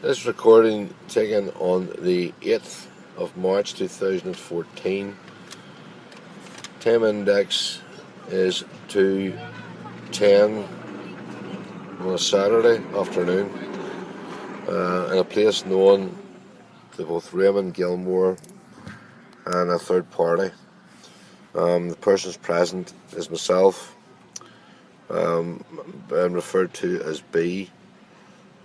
This recording taken on the 8th of March 2014. Time index is 2:10 on a Saturday afternoon in a place known to both Raymond Gilmour and a third party. The persons present is myself, I'm referred to as B,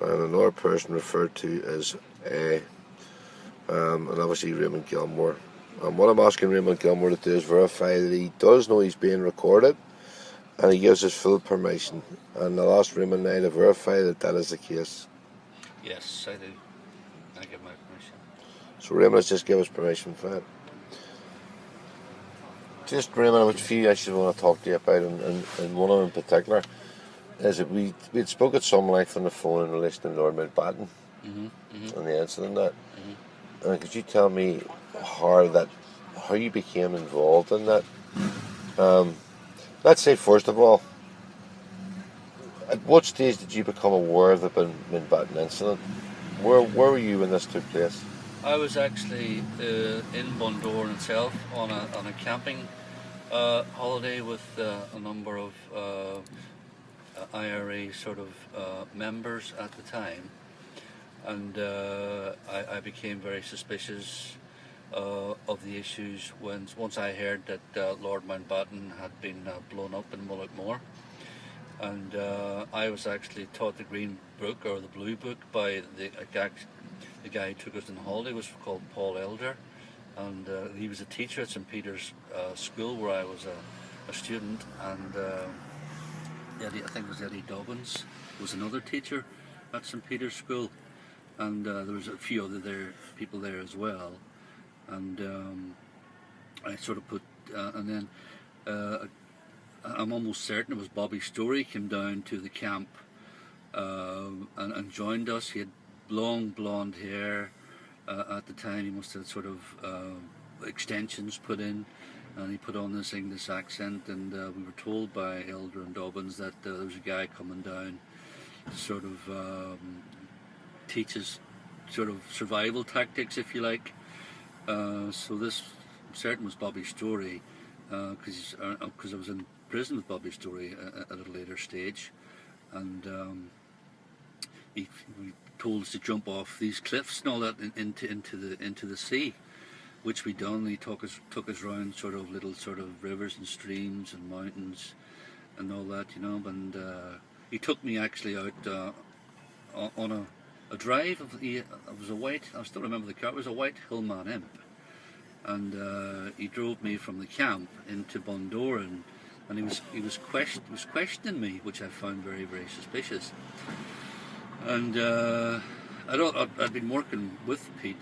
and another person referred to as A, and obviously Raymond Gilmour. What I'm asking Raymond Gilmour to do is verify that he does know he's being recorded and he gives his full permission. And I'll ask Raymond now to verify that that is the case. Yes, I do. I give my permission. So Raymond, let's just give us permission for that. Just Raymond, there's a few issues I want to talk to you about, and one of them in particular is that we'd spoke at some length on the phone in relation to Lord Mountbatten and the incident that. Could you tell me how you became involved in that? Let's say first of all, at what stage did you become aware of the Mountbatten incident? Where were you when this took place? I was actually in Bundoran itself on a camping holiday with a number of IRA sort of members at the time, and I became very suspicious of the issues once I heard that Lord Mountbatten had been blown up in Mulletmore. And I was actually taught the Green Book or the Blue Book by the guy who took us on holiday. Was called Paul Elder, and he was a teacher at St Peter's School where I was a student, and Eddie, I think it was Eddie Dobbins, was another teacher at St Peter's School, and there was a few other people there as well, and I sort of put and then I'm almost certain it was Bobby Story came down to the camp and joined us. He had long blonde hair at the time. He must have sort of extensions put in, and he put on this English accent, and we were told by Elder and Dobbins that there was a guy coming down to sort of teach us sort of survival tactics, if you like. So this certain was Bobby Story, because I was in prison with Bobby Story at a later stage, and he told us to jump off these cliffs and all that into the sea, which we done. He took us round sort of little sort of rivers and streams and mountains and all that, and he took me actually out on a drive. It was a white, I still remember the car, it was a white Hillman Imp, and he drove me from the camp into Bundoran, and he was questioning me, which I found very, very suspicious. And I'd been working with Pete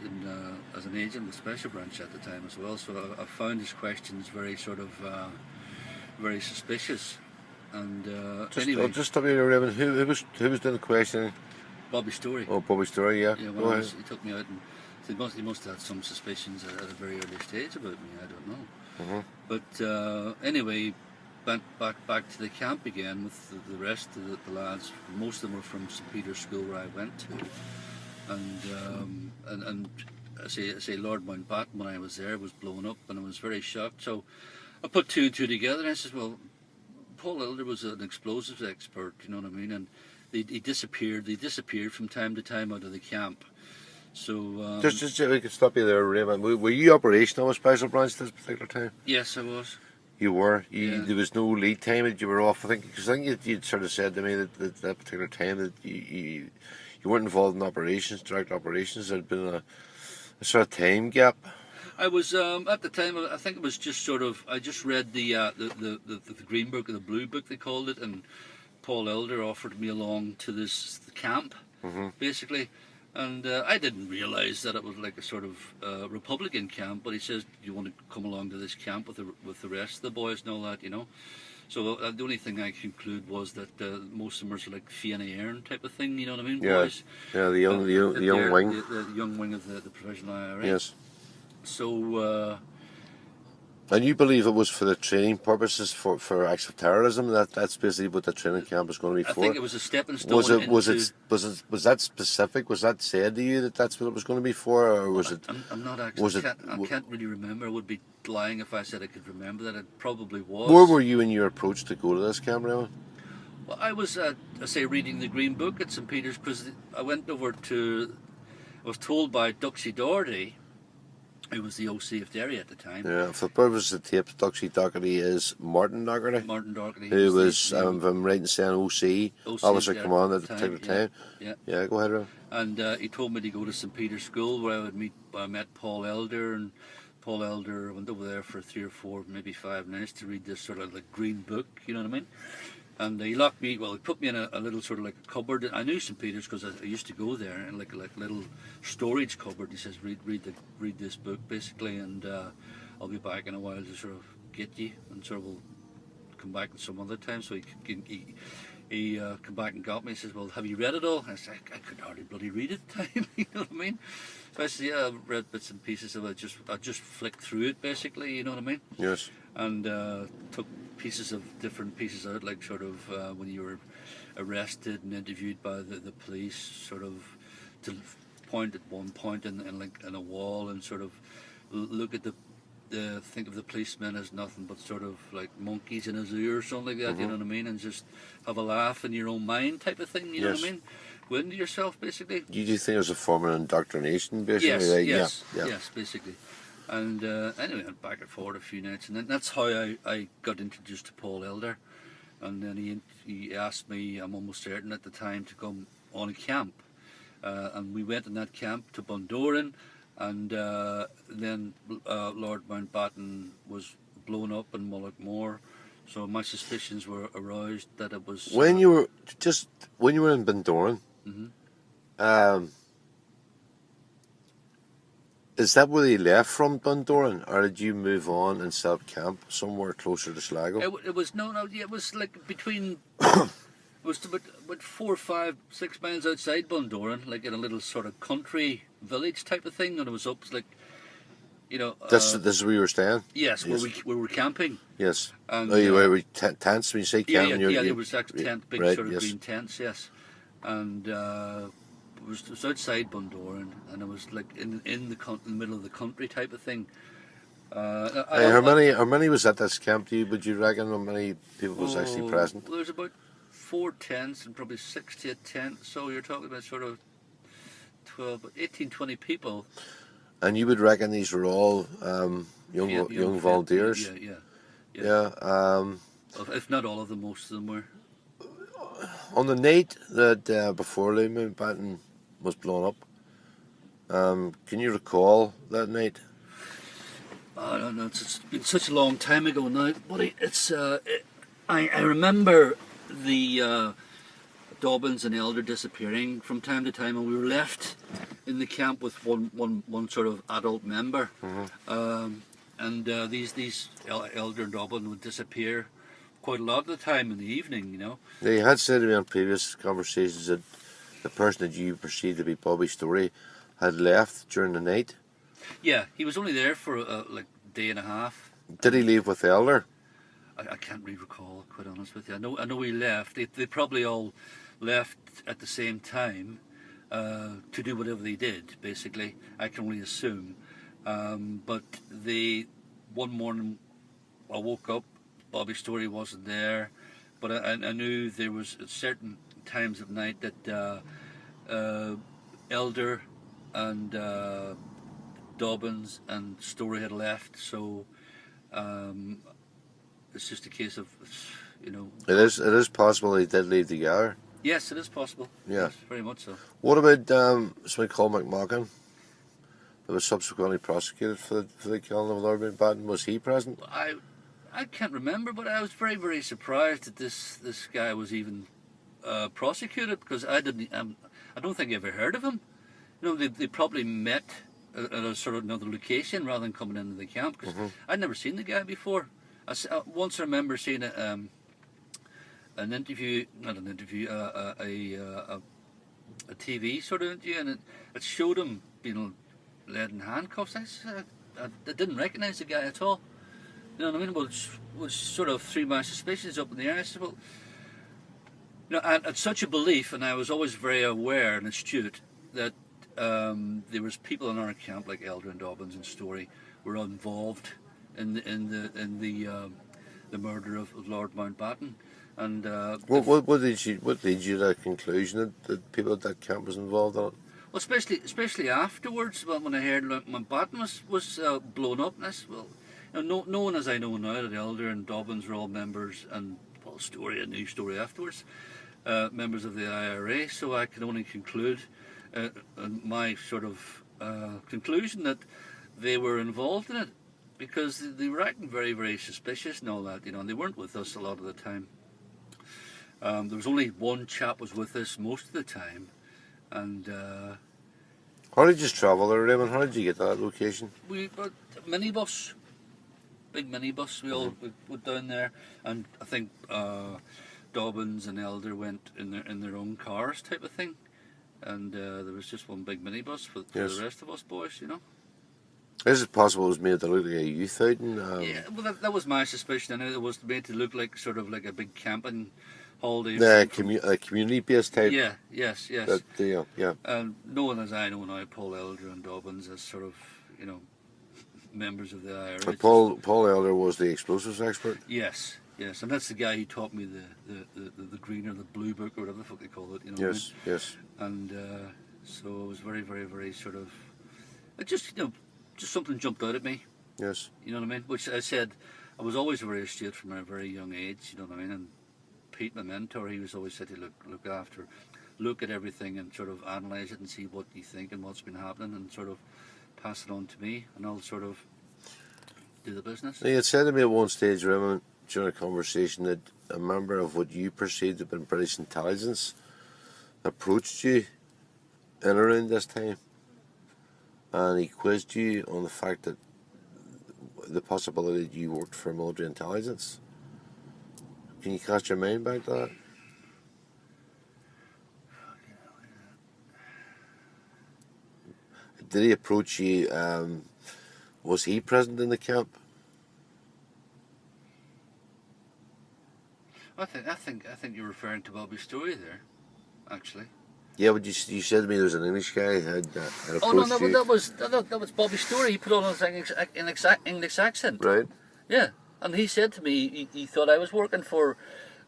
as an agent with Special Branch at the time as well, so I found his questions very sort of very suspicious. And anyway, just stop you there, Raymond. Who was doing the questioning? Bobby Story. Oh, Bobby Story, yeah. Yeah, he took me out, and he must have had some suspicions at a very early stage about me. I don't know. But anyway, went back to the camp again with the rest of the lads. Most of them were from St Peter's School where I went to, and I say Lord Mountbatten when I was there was blown up, and I was very shocked. So I put two and two together, and I said, well, Paul Elder was an explosives expert, you know what I mean, and he disappeared. He disappeared from time to time out of the camp. So just we could stop you there, Raymond. Were you operational with Special Branch this particular time? Yes, I was. You were. Yeah. There was no lead time that you were off. I think you'd sort of said to me that particular time that you weren't involved in operations, direct operations. There had been a sort of time gap. I was at the time. I think it was just sort of. I just read the Green Book or the Blue Book they called it, and Paul Elder offered me along to the camp, basically. And I didn't realise that it was like a sort of Republican camp, but he says, "Do you want to come along to this camp with the rest of the boys and all that, So the only thing I conclude was that most of them are like Fianna Éireann type of thing, you know what I mean, Yeah, boys? yeah, the young wing. The young wing of the professional IRA. Yes. So And you believe it was for the training purposes for acts of terrorism? That's basically what the training camp was going to be I for. think it was a stepping stone Was it into. was that specific? Was that said to you that that's what it was going to be for, or was it? I'm not actually. Was it? I can't really remember. I would be lying if I said I could remember that. It probably was. Where were you in your approach to go to this camp, Raymond? Well, I was, I say, reading the Green Book at St Peter's because I went over to. I was told by Duxie Doherty, who was the OC of Derry at the time. Yeah, for the purpose of the tape, Duxie Doherty is Martin Doherty. Martin Doherty. Who was, if I'm right in saying, OC Officer Command at the particular time. Yeah, go ahead, Raymond. And he told me to go to St Peter's School where I met Paul Elder, and Paul Elder went over there for 3 or 4, maybe 5 nights to read this sort of like Green Book, you know what I mean? And he locked me. Well, he put me in a little sort of like a cupboard. I knew St Peter's because I used to go there, and like a little storage cupboard. He says, read this book basically, and I'll be back in a while to sort of get you, and sort of will come back some other time. So he come back and got me. He says, well, have you read it all? And I said, I could hardly bloody read it at the time. You know what I mean? So I said, yeah, I've read bits and pieces of it. I just flicked through it basically. You know what I mean? Yes. And took different pieces out, like sort of when you were arrested and interviewed by the police, sort of to point at one point in a wall and sort of look at think of the policemen as nothing but sort of like monkeys in a zoo or something like that. You know what I mean? And just have a laugh in your own mind, type of thing. You know what I mean? Go into yourself, basically. Do you think it was a form of indoctrination, basically? Yes, basically. And anyway, I went back and forth a few nights, and then that's how I got introduced to Paul Elder. And then he asked me, I'm almost certain at the time, to come on a camp. And we went in that camp to Bundoran, and then Lord Mountbatten was blown up in Mullaghmore. So my suspicions were aroused that it was... When you were in Bundoran, is that where you left from Bundoran, or did you move on and set up camp somewhere closer to Sligo? It was it was like between it was about 4, 5, 6 miles outside Bundoran, like in a little sort of country village type of thing, and it was up like, you know. This is where you were staying. Yes, where we were camping. Yes. And, you were tents when you say camp. There was actually big sort of green tents. Yes, and. It was outside Bundoran, and it was like in the middle of the country type of thing. How many was at this camp? Would you reckon how many people was actually present? Well, there's about 4 tents and probably 6 to 8 so you're talking about sort of 18, 20 people. And you would reckon these were all young volunteers? Yeah. If not all of them, most of them were. On the night that before Mountbatten was blown up, can you recall that night? I don't know. It's been such a long time ago now, but I remember the Dobbins and Elder disappearing from time to time, and we were left in the camp with one sort of adult member, and these Elder and Dobbin would disappear quite a lot of the time in the evening, you know. They had said to me on previous conversations that the person that you perceived to be Bobby Story had left during the night. Yeah, he was only there for like a day and a half. Did he leave with Elder? I can't really recall, quite honest with you. I know he left. They probably all left at the same time to do whatever they did, basically. I can only assume. But one morning I woke up, Bobby Story wasn't there, but I knew there was at certain times of night that Elder and Dobbins and Story had left, so it's just a case of, you know. It is possible he did leave together. Yes, it is possible. Yeah, yes, very much so. What about somebody called McMaughan, that was subsequently prosecuted for the killing of Lord Mountbatten? Was he present? I can't remember, but I was very, very surprised that this guy was even prosecuted, because I don't think I ever heard of him. You know, they probably met at a sort of another location rather than coming into the camp, because I'd never seen the guy before. Once I remember seeing a TV sort of interview, and it showed him being led in handcuffs. I didn't recognise the guy at all. You know what I mean? Which sort of threw my suspicions up in the air. I said, well, you know, I had such a belief, and I was always very aware and astute that there was people in our camp like Elder and Dobbins and Story were involved in the murder of Lord Mountbatten. And What did you to that conclusion that people at that camp was involved in it? well, especially afterwards, when I heard Mountbatten was blown up, and I said, well, you know, knowing as I know now that Elder and Dobbins were all members, and well, Story, a new Story afterwards, members of the IRA, so I can only conclude my sort of conclusion that they were involved in it, because they were acting very, very suspicious and all that, you know, and they weren't with us a lot of the time. There was only one chap was with us most of the time, and How did you travel there, Raymond? How did you get to that location? we got a minibus, big minibus. We all went down there, and I think Dobbins and Elder went in their own cars, type of thing, and there was just one big minibus for Yes. the rest of us boys, you know. Is it possible it was made to look like a youth outing? Yeah, well, that was my suspicion. I know it was made to look like sort of like a big camping holiday. A community-based type. Yeah, yes. That, yeah. And knowing as I know now, Paul Elder and Dobbins as sort of, you know, members of the IRA. But Paul Elder was the explosives expert. Yes, and that's the guy who taught me the green or the blue book or whatever the fuck they call it. You know. Yes, yes. And so it was very, very, very sort of, it just, you know, just something jumped out at me. Yes. You know what I mean? Which I said, I was always very astute from a very young age. You know what I mean? And Pete, my mentor, he was always said to look at everything and sort of analyse it and see what you think and what's been happening and sort of pass it on to me, and I'll sort of do the business. Now, you had said to me at one stage, Raymond, during a conversation, that a member of what you perceived to have been British intelligence approached you in around this time, and he quizzed you on the fact that the possibility that you worked for military intelligence. Can you cast your mind back to that? Did he approach you? Was he present in the camp? I think you're referring to Bobby's story there, actually. Yeah, but you said to me there was an English guy who had approached Oh no, you. that was Bobby's story. He put on his English accent. Right. Yeah, and he said to me he thought I was working for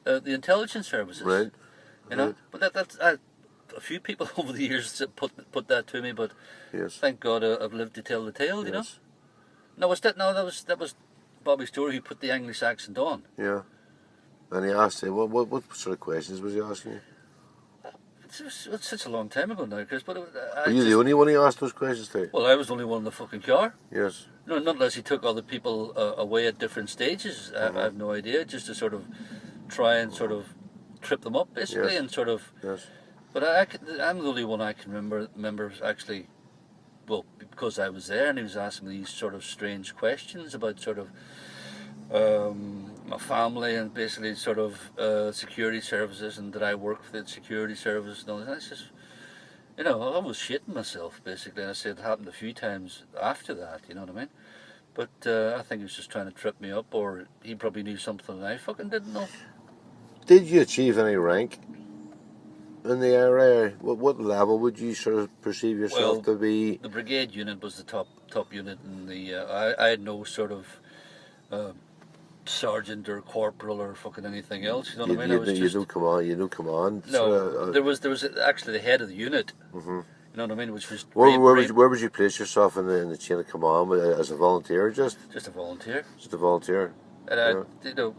the intelligence services. Right. You know, Right. but that's a few people over the years that put that to me. But Yes. thank God I've lived to tell the tale. You know. Yes. That was Bobby's story who put the English accent on. Yeah. And he asked you, what sort of questions was he asking you? It's such a long time ago now, Chris. But Were you the only one he asked those questions to? well, I was the only one in the fucking car. Yes. No, not unless he took other people away at different stages. I have no idea. Just to sort of try and sort of trip them up, basically, Yes. and sort of. Yes. But I'm the only one I can remember actually. Well, because I was there, and he was asking me these sort of strange questions about sort of my family and basically sort of security services, and did I work for the security service and all that. It's just, you know, I was shitting myself basically, and I said it happened a few times after that. You know what I mean? But I think he was just trying to trip me up, or he probably knew something that I fucking didn't know. Did you achieve any rank in the area? What level would you sort of perceive yourself to be? The brigade unit was the top unit, and I had no sort of sergeant or corporal or fucking anything else. You know what I mean? I was just, You no command. no. sort of, there was actually the head of the unit. Mm-hmm. You know what I mean? Which was Where would you place yourself in the chain of command as a volunteer? Just a volunteer. a volunteer. And Yeah. you know,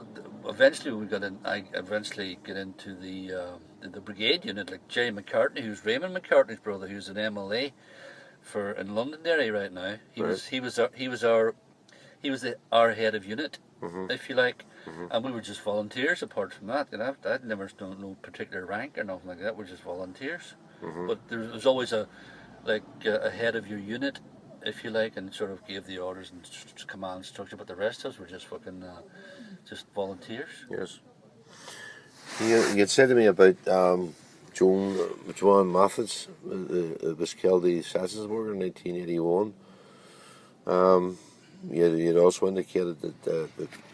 eventually we got in. I eventually get into the brigade unit, like Jerry McCartney, who's Raymond McCartney's brother, who's an MLA for in Londonderry right now. He was our head of unit, if you like, and we were just volunteers. Apart from that, and I'd never known no particular rank or nothing like that. We're just volunteers. But there was always a head of your unit, if you like, and sort of gave the orders and command structure. But the rest of us were just fucking just volunteers. Yes. You had said to me about Joan Maffet's was killed in Sassenburg in 1981. you'd also indicated that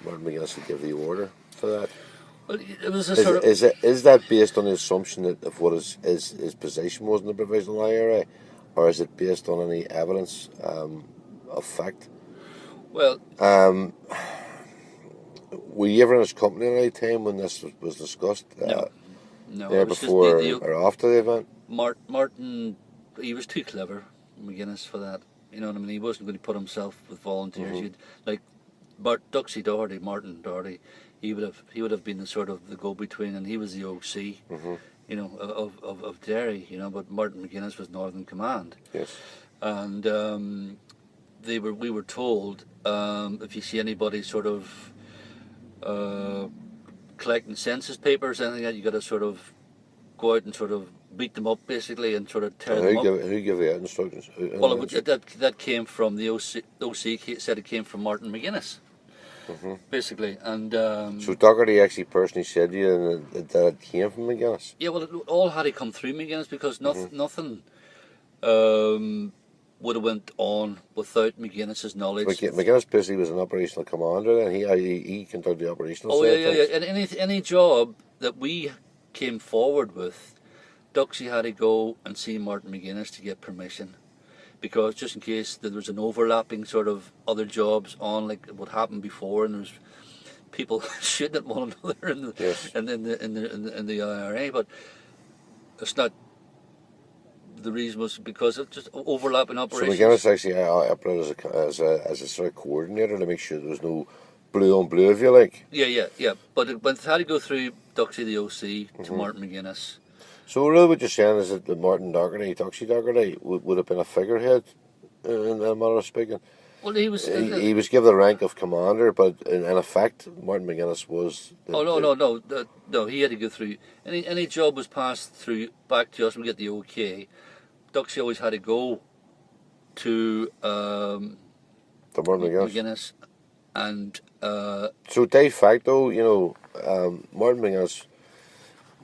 Martin McGuinness had given the order for that. Well, it was a sort of... Is that based on the assumption of what his position was in the provisional IRA, or is it based on any evidence of fact? Well... were you ever in his company at any time when this was discussed? No. Yeah, before or after the event? Martin, he was too clever, McGuinness, for that. You know what I mean? He wasn't going to put himself with volunteers. Mm-hmm. You'd, like Martin Doherty, he would have been the sort of the go-between, and he was the OC, Mm-hmm. you know, of Derry, you know. But Martin McGuinness was Northern Command. Yes. And we were told, if you see anybody sort of collecting census papers, anything like that, you got to sort of go out and sort of beat them up, basically, and sort of tear them up. Who gave the instructions? Well, that came from the OC. Said it came from Martin McGuinness, basically, and so Doherty actually personally said to you that it came from McGuinness? Yeah, well, it all had to come through McGuinness, because nothing would have went on without McGuinness's knowledge. McGuinness basically was an operational commander, and he conducted the operational side. Yeah. And any job that we came forward with, Duxie had to go and see Martin McGuinness to get permission, because just in case there was an overlapping sort of other jobs on, like what happened before, and there was people shooting at one another in the IRA, but it's not. The reason was because of just overlapping operations. So McGuinness actually operated as a sort of coordinator to make sure there was no blue on blue, if you like. Yeah. But it had to go through Duxie the OC to Martin McGuinness. So really what you're saying is that Martin Doherty, Duxie Doherty, would have been a figurehead, in a manner of speaking. Well, he was given the rank of commander, but in effect, Martin McGuinness was... No, he had to go through... Any job was passed through back to us, we get the OK. Duxie always had to go to Martin McGuinness. And... so de facto, Martin McGuinness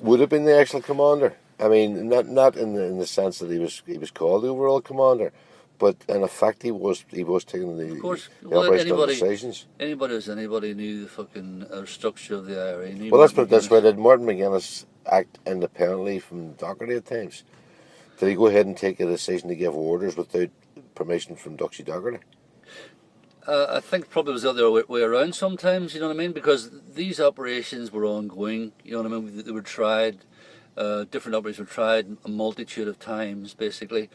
would have been the actual commander. I mean, not in the sense that he was called the overall commander, but in effect he was taking the operational decisions. Anybody knew the fucking structure of the IRA. Well, let's put it this way: did Martin McGuinness act independently from Doherty at times? Did he go ahead and take a decision to give orders without permission from Duxie Doherty? I think probably it was the other way around sometimes, you know what I mean? Because these operations were ongoing, you know what I mean? They were tried, different operations were tried a multitude of times, basically.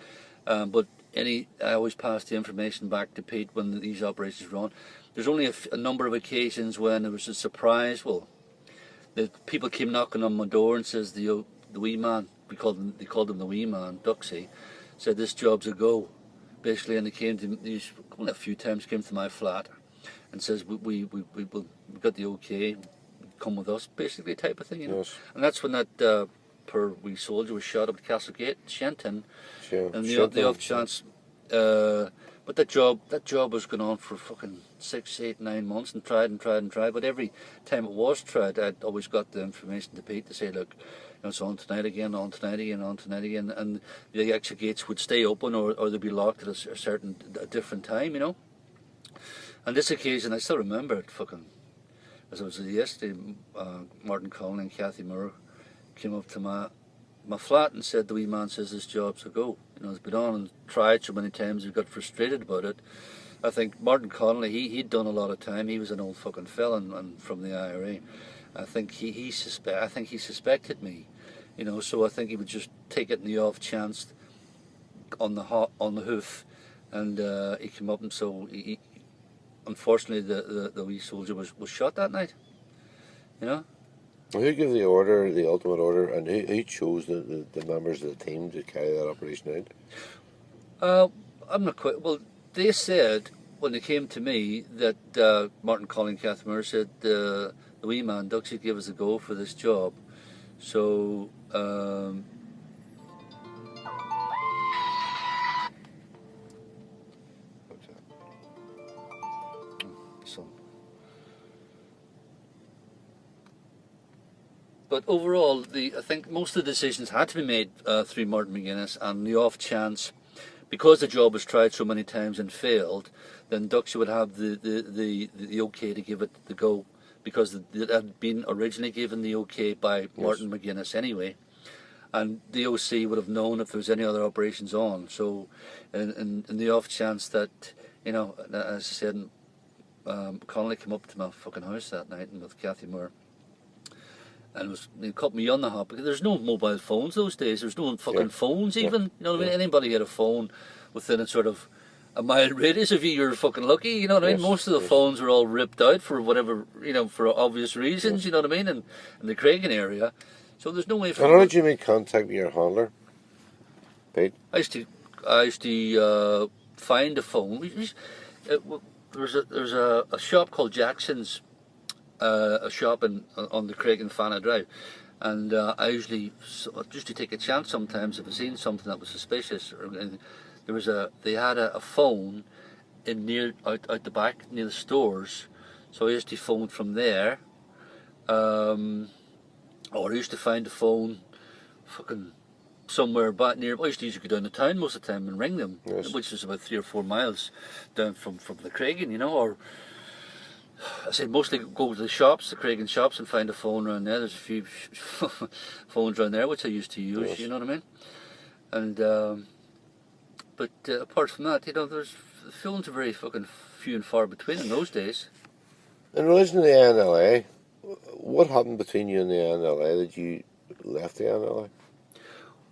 But I always pass the information back to Pete when these operations were on. There's only a number of occasions when there was a surprise. Well, the people came knocking on my door and says the wee man, they called him the wee man, Duxie, said this job's a go, basically, and they came to these only a few times came to my flat and says we got the OK, come with us, basically, type of thing, you know. Yes. And that's when that poor wee soldier was shot up at Castlegate, Shenton, and the off chance. But that job was going on for fucking 6, 8, 9 months, and tried. But every time it was tried, I'd always got the information to Pete to say, look, it's on tonight again, and the exit gates would stay open or they'd be locked at a different time, you know. And this occasion, I still remember it, fucking, as it was yesterday, Martin Connolly and Kathy Moore came up to my flat and said the wee man says this job's a go. You know, it's been on and tried so many times, we got frustrated about it. I think Martin Connolly, he'd done a lot of time. He was an old fucking fella and from the IRA. I think he suspected me, you know. So I think he would just take it in the off chance on the hoof, and he came up, and so he unfortunately the wee soldier was shot that night, you know. Who gave the order, the ultimate order, and who chose the members of the team to carry that operation out? I'm not quite. Well, they said when they came to me that Martin Connolly and Kathy Moore said the wee man Duxie gave us a go for this job. So but overall, I think most of the decisions had to be made through Martin McGuinness, and the off chance because the job was tried so many times and failed, then Duxie would have the okay to give it the go, because it had been originally given the okay by Martin McGuinness anyway, and the OC would have known if there was any other operations on. So, in the off chance that, you know, as I said, Connolly came up to my fucking house that night and with Kathy Moore, and they cut me on the hop, because there's no mobile phones those days. There's no fucking phones even. You know what I mean? Anybody had a phone within a sort of a mile radius of you, you're fucking lucky. You know what I mean? Most of the phones were all ripped out for whatever, you know, for obvious reasons. You know what I mean? And in the Craigan area, so there's no way. And how did you make contact with your handler, Pete? I used to find a phone. There's a shop called Jackson's, a shop on the Craigan Fana Drive, and I usually just to take a chance sometimes if I seen something that was suspicious. Or they had a phone in out the back near the stores, so I used to phone from there, or I used to find a phone fucking somewhere back near. I used to usually go down to town most of the time and ring them, which is about 3 or 4 miles down from the Craigan, you know. Or I said mostly go to the shops, the Craigan shops, and find a phone around there. There's a few phones around there which I used to use, you know what I mean. And but apart from that, you know, the phones are very fucking few and far between in those days. In relation to the NLA, what happened between you and the NLA that you left the NLA?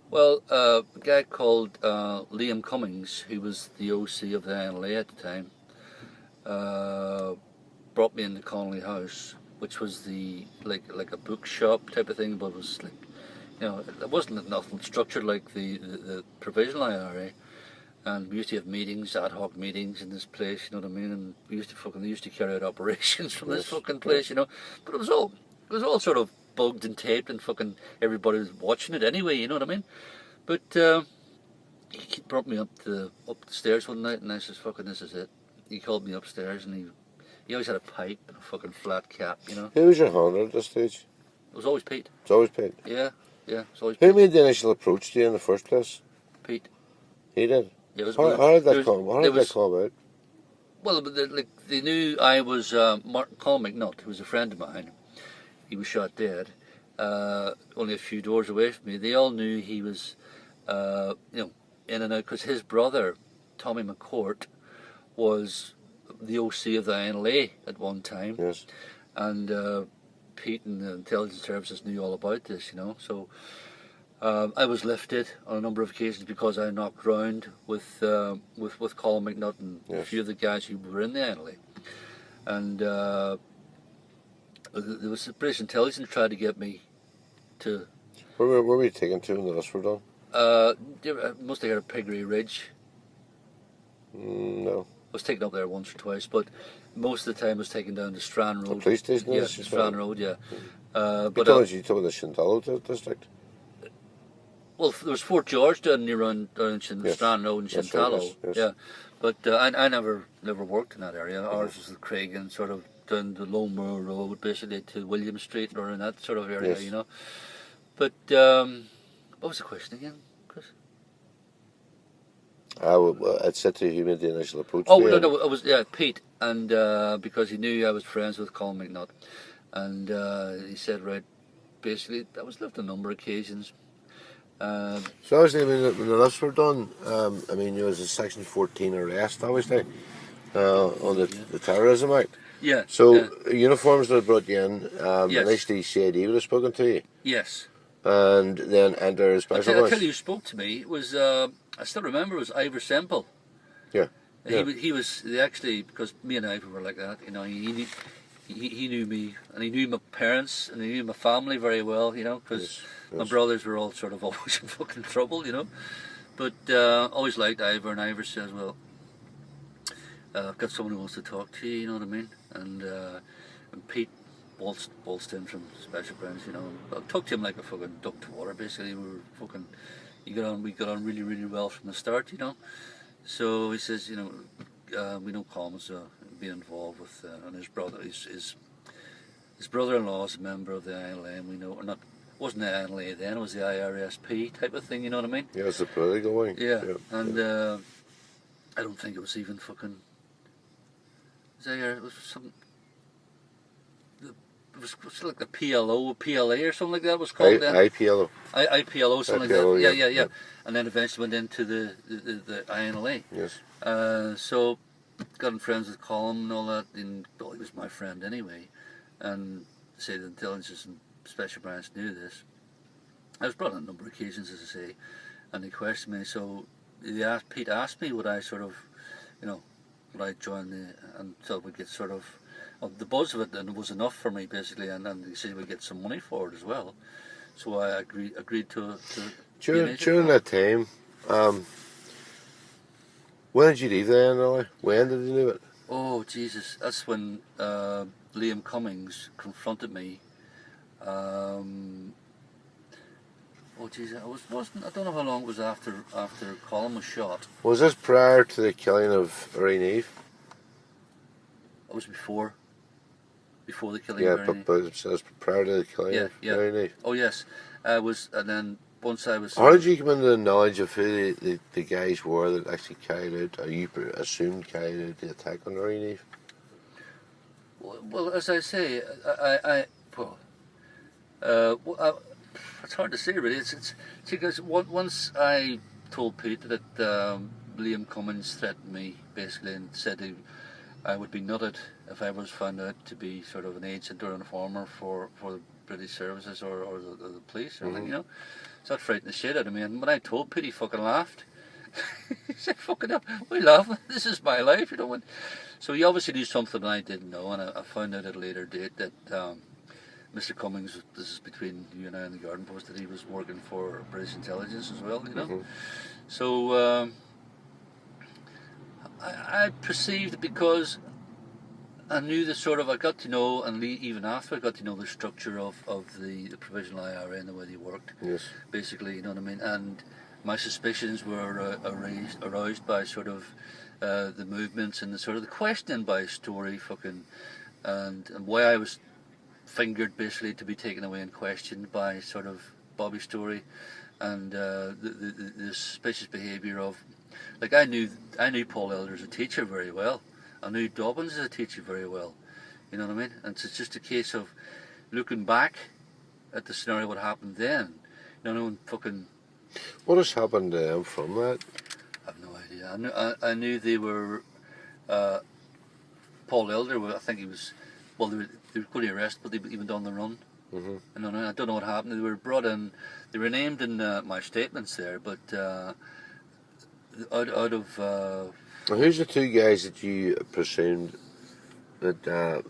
Well, a guy called Liam Cummings, who was the OC of the NLA at the time, brought me into Connolly House, which was like a bookshop type of thing, but it was like, you know, it wasn't nothing structured like the provisional IRA. And we used to have meetings, ad hoc meetings in this place, you know what I mean? And they used to carry out operations from this fucking place, you know. But it was all sort of bugged and taped, and fucking everybody was watching it anyway, you know what I mean? But he brought me up the stairs one night, and I says, "Fucking, this is it." He called me upstairs, and he always had a pipe and a fucking flat cap, you know. Who was your handler at this stage? It was always Pete. It's always Pete. Yeah, it's always Who Pete. made the initial approach to you in the first place? Pete. He did. Yeah, how did that come? How did that come about? Well, they knew I was Colin McNutt, who was a friend of mine. He was shot dead, only a few doors away from me. They all knew he was, you know, in and out, because his brother, Tommy McCourt, was the OC of the INLA at one time. Yes. And Pete and the intelligence services knew all about this, you know. So I was lifted on a number of occasions because I knocked round with Colin McNutt and a few of the guys who were in the INLA. And there was the British intelligence tried to get me to. Where were we taken to when the lists were done? Must have heard of Piggery Ridge. No. I was taken up there once or twice, but most of the time I was taken down to Strand Road. The police station? Yeah, Strand Road, yeah. You told us the Shintallow district? Well, there was Fort George down near around Strand Road and Shintallow. Yes. Yeah, but I never worked in that area. Ours was the Craigan, sort of down the Lone Moor Road, basically to William Street or in that sort of area, you know. But what was the question again, Chris? I'd said to you, who made the initial approach. Oh no, it was Pete, and because he knew I was friends with Colin McNutt, and he said, right, basically that was left on a number of occasions. So obviously, when the lists were done, I mean, there was a Section 14 arrest, obviously, on the Terrorism Act. Yeah. So uniforms that brought you in, initially CID would have spoken to you. Yes. And then enter a special branch. I tell you who spoke to me. It was I still remember, it was Ivor Semple. Yeah. He was actually, because me and Ivor were like that, you know. He knew me, and he knew my parents, and he knew my family very well, you know, because my brothers were all sort of always in fucking trouble, you know. But always liked Ivor, and Ivor says, well, I've got someone who wants to talk to you, you know what I mean? And Pete waltzed in from Special Branch, you know. I talked to him like a fucking duck to water, basically. We got on really, really well from the start, you know. So he says, you know, we know Colin's been involved with, and his brother, his brother-in-law is a member of the ILA, and we know, or not wasn't the NLA then, it was the IRSP type of thing, you know what I mean? Yeah, it's the political wing. Yeah, and I don't think it was even fucking. It was some. It was like the PLO, PLA or something like that. It was called then. IPLO. IPLO, something IPLO, like that. yeah, Yeah. And then eventually went into the INLA. Yes. So got in friends with Colin and all that. And well, he was my friend anyway. And say the intelligence and special branch knew this. I was brought on a number of occasions, as I say, and they questioned me. So Pete asked me would I sort of, would I join until we get sort of the buzz of it, and it was enough for me basically, and he said we'd get some money for it as well. So I agreed to during that time. When did you leave the NLA? When did you leave it? Oh Jesus, that's when Liam Cummings confronted me. Oh Jesus, I don't know how long it was after Colin was shot. Was this prior to the killing of Irene Eve? It was before the killing Yeah, of Irene Eve. but it was prior to the killing of Irene Eve. Oh yes, and then once I was. How did you come into the knowledge of who the guys were that actually carried out, or you assumed carried out the attack on Irene Eve? Well, as I say, it's hard to say really. It's because once I told Pete that Liam Cummings threatened me basically and said I would be nutted if I was found out to be sort of an agent or an informer for the British services or the police or anything, So that frightened the shit out of me. And when I told Pete, he fucking laughed. He said, "Fucking up, we laugh. This is my life, So he obviously knew something I didn't know, and I found out at a later date that Mr. Cummings, this is between you and I and the Garden Post, that he was working for British intelligence as well, So I perceived it because I knew I got to know, and even after I got to know the structure of the provisional IRA and the way they worked. Yes. Basically, you know what I mean? And my suspicions were aroused by sort of the movements and the sort of the questioning by Story and why I was fingered basically to be taken away and questioned by sort of Bobby Story and the suspicious behaviour of, like I knew Paul Elder as a teacher very well. I knew Dobbins as a teacher very well. You know what I mean? And it's just a case of looking back at the scenario what happened then. What has happened from that? I have no idea. I knew they were Paul Elder. I think he was. Well, they were going to arrest, but he went on the run. And I don't know what happened. They were brought in. They were named in my statements there, but out of. Well, who's the two guys that you presumed that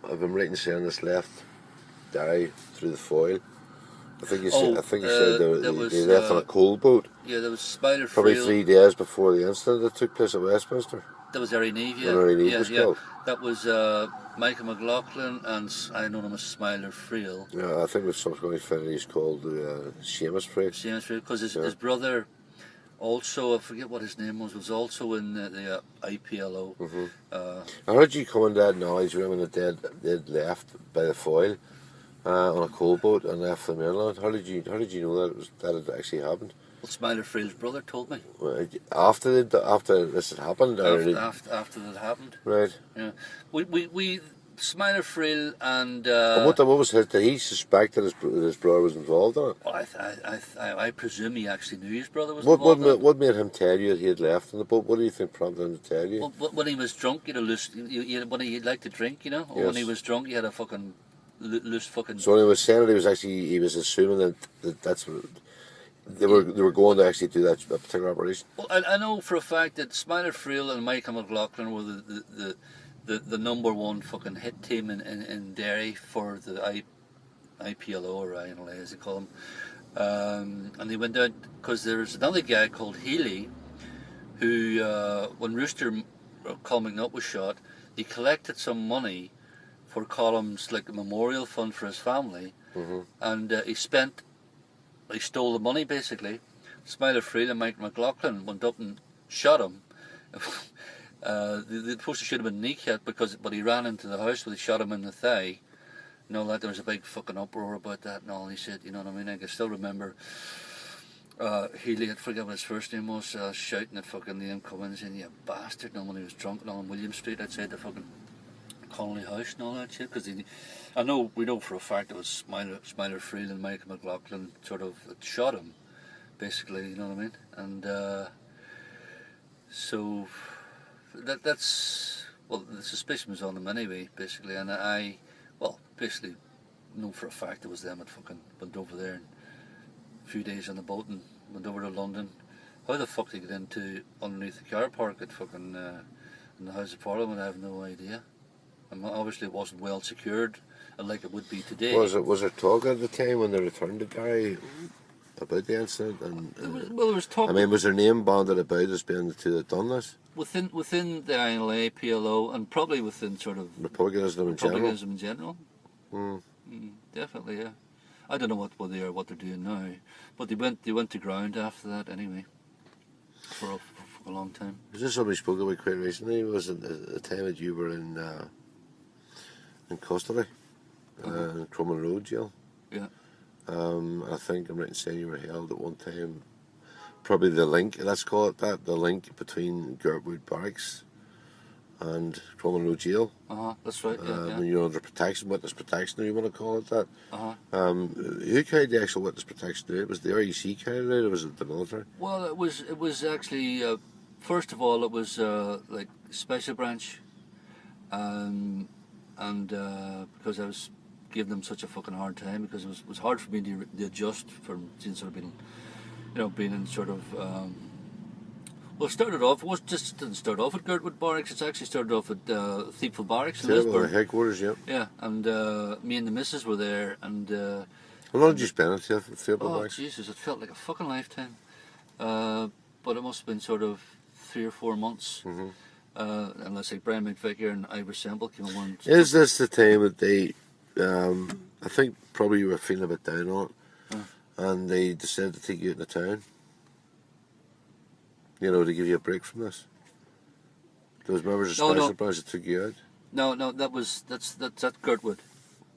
I've been writing saying this left die through the foil? I think you said they left on a coal boat. Yeah, there was Spider probably Frail. 3 days before the incident that took place at Westminster. That was Irene Eve, yeah. When Irene Eve was killed. That was Michael McLaughlin and I know him as Smiler Frail. Yeah, I think with subsequently found he's called Seamus Frail. Seamus Frail, because his brother also, I forget what his name was also in the IPLO. How did you come into that knowledge when they'd left by the foil on a coal boat and left the mainland? How did you know that had actually happened? Well, Smiler Frail's brother told me. After this had happened? After that happened. Right. Yeah. We Smiler Frail and what was his? Did he suspect that his brother was involved in it? Well, I presume he actually knew his brother was involved in it. What made him tell you that he had left on the boat? What do you think prompted him to tell you? Well, when he was drunk, when he liked to drink, Or yes. when he was drunk, he had a fucking loose fucking. So when he was saying it, he was assuming that's what. They were going to actually do that particular operation. Well, I know for a fact that Smiler Frail and Michael McLaughlin were the number one fucking hit team in Derry for the IPLO or INLA as they call them, and they went out because there's another guy called Healy who when Rooster Colm McNutt was shot, he collected some money for Colm's like a memorial fund for his family, and he stole the money basically. Smiler Frail and Mike McLaughlin went up and shot him. They supposed to shoot him in the kneecap but he ran into the house where they shot him in the thigh, and all that. There was a big fucking uproar about that and all. He said, you know what I mean? I can still remember Healy, I forget what his first name was, shouting at fucking Liam Cummins, saying, "You bastard," and when he was drunk and all on William Street outside the fucking Connolly House and all that shit. Because we know for a fact it was Smiler Freeland and Michael McLaughlin sort of shot him, basically, you know what I mean? And so that's, well, the suspicion was on them anyway, basically, and I basically know for a fact it was them that fucking went over there and a few days on the boat and went over to London. How the fuck they get into underneath the car park at fucking in the House of Parliament, I have no idea. And obviously it wasn't well secured like it would be today. Was there talk at the time when they returned to Derry about the incident? And there was talk. I mean, was their name banded about as being the two that done this? Within the INLA, PLO, and probably within sort of Republicanism in general. Definitely, yeah. I don't know what they're doing now, but they went to ground after that anyway, for a long time. Was this somebody spoke about quite recently? Was it the time that you were in custody, in Crumlin Road jail? Yeah. I think I'm right in saying you were held at one time. Probably the link, let's call it that, the link between Girdwood Barracks and Crumlin Road jail. That's right. Yeah. When you're under protection, witness protection, or you want to call it that. Uh-huh. Who carried the actual witness protection out? Was the RUC carried it out, or was it the military? Well, it was actually first of all it was like special branch, and because I was giving them such a fucking hard time, because it was hard for me to adjust from sort of being in sort of. Well, it started off. Didn't start off at Girdwood Barracks. It's actually started off at Thiepval Barracks in Lisburn. Headquarters, yeah. Yeah, and me and the missus were there, and. How long did you spend at Thiepval Barracks? Oh Jesus, it felt like a fucking lifetime. But it must have been sort of 3 or 4 months. Mm-hmm. And let's say Brian McVicker and Ivor Semple came along. Is this the time that they? I think probably you were feeling a bit down on it, and they decided to take you out in the town. You know, to give you a break from this. There was members of special branch that took you out. No, that's at Girdwood.